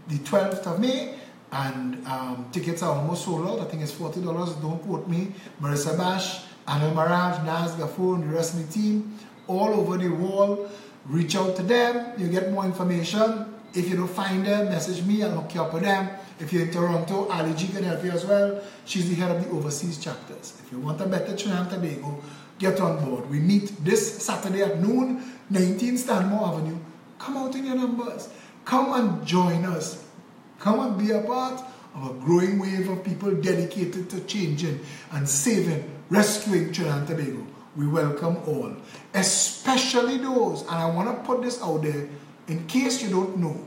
the 12th of May. And tickets are almost sold out. I think it's $40. Don't quote me. Marissa Bash, Anil Maraj, Naz Gafur, and the rest of the team, all over the world. Reach out to them. You get more information. If you don't find them, message me. I'll hook you up with them. If you're in Toronto, Ali G can help you as well. She's the head of the overseas chapters. If you want a better Trinidad and Tobago, get on board. We meet this Saturday at noon, 19 Stanmore Avenue. Come out in your numbers. Come and join us. Come and be a part of a growing wave of people dedicated to changing and saving, rescuing Trinidad and Tobago. We welcome all, especially those, and I want to put this out there in case you don't know,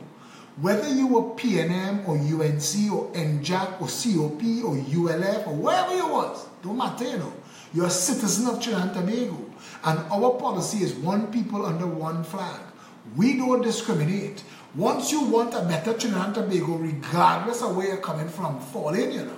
whether you were PNM or UNC or NJAC or COP or ULF or wherever you was, don't matter, you know. You're a citizen of Trinidad and Tobago, and our policy is one people under one flag. We don't discriminate. Once you want a better Trinidad and Tobago, regardless of where you're coming from, fall in, you know.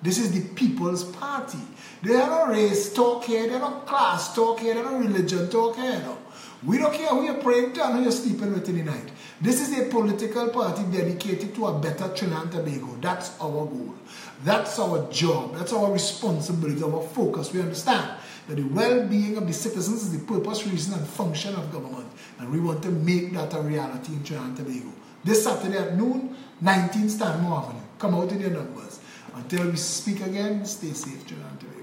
This is the People's Party. There are no race talk here, there are no class talk here, there are no religion talk here, you know. We don't care who you're praying to and who you're sleeping with in the night. This is a political party dedicated to a better Trinidad and Tobago. That's our goal. That's our job. That's our responsibility, our focus. We understand that the well-being of the citizens is the purpose, reason, and function of government. And we want to make that a reality in Trinidad and Tobago. This Saturday at noon, 19 Stanmore Avenue. Come out in your numbers. Until we speak again, stay safe, Trinidad and Tobago.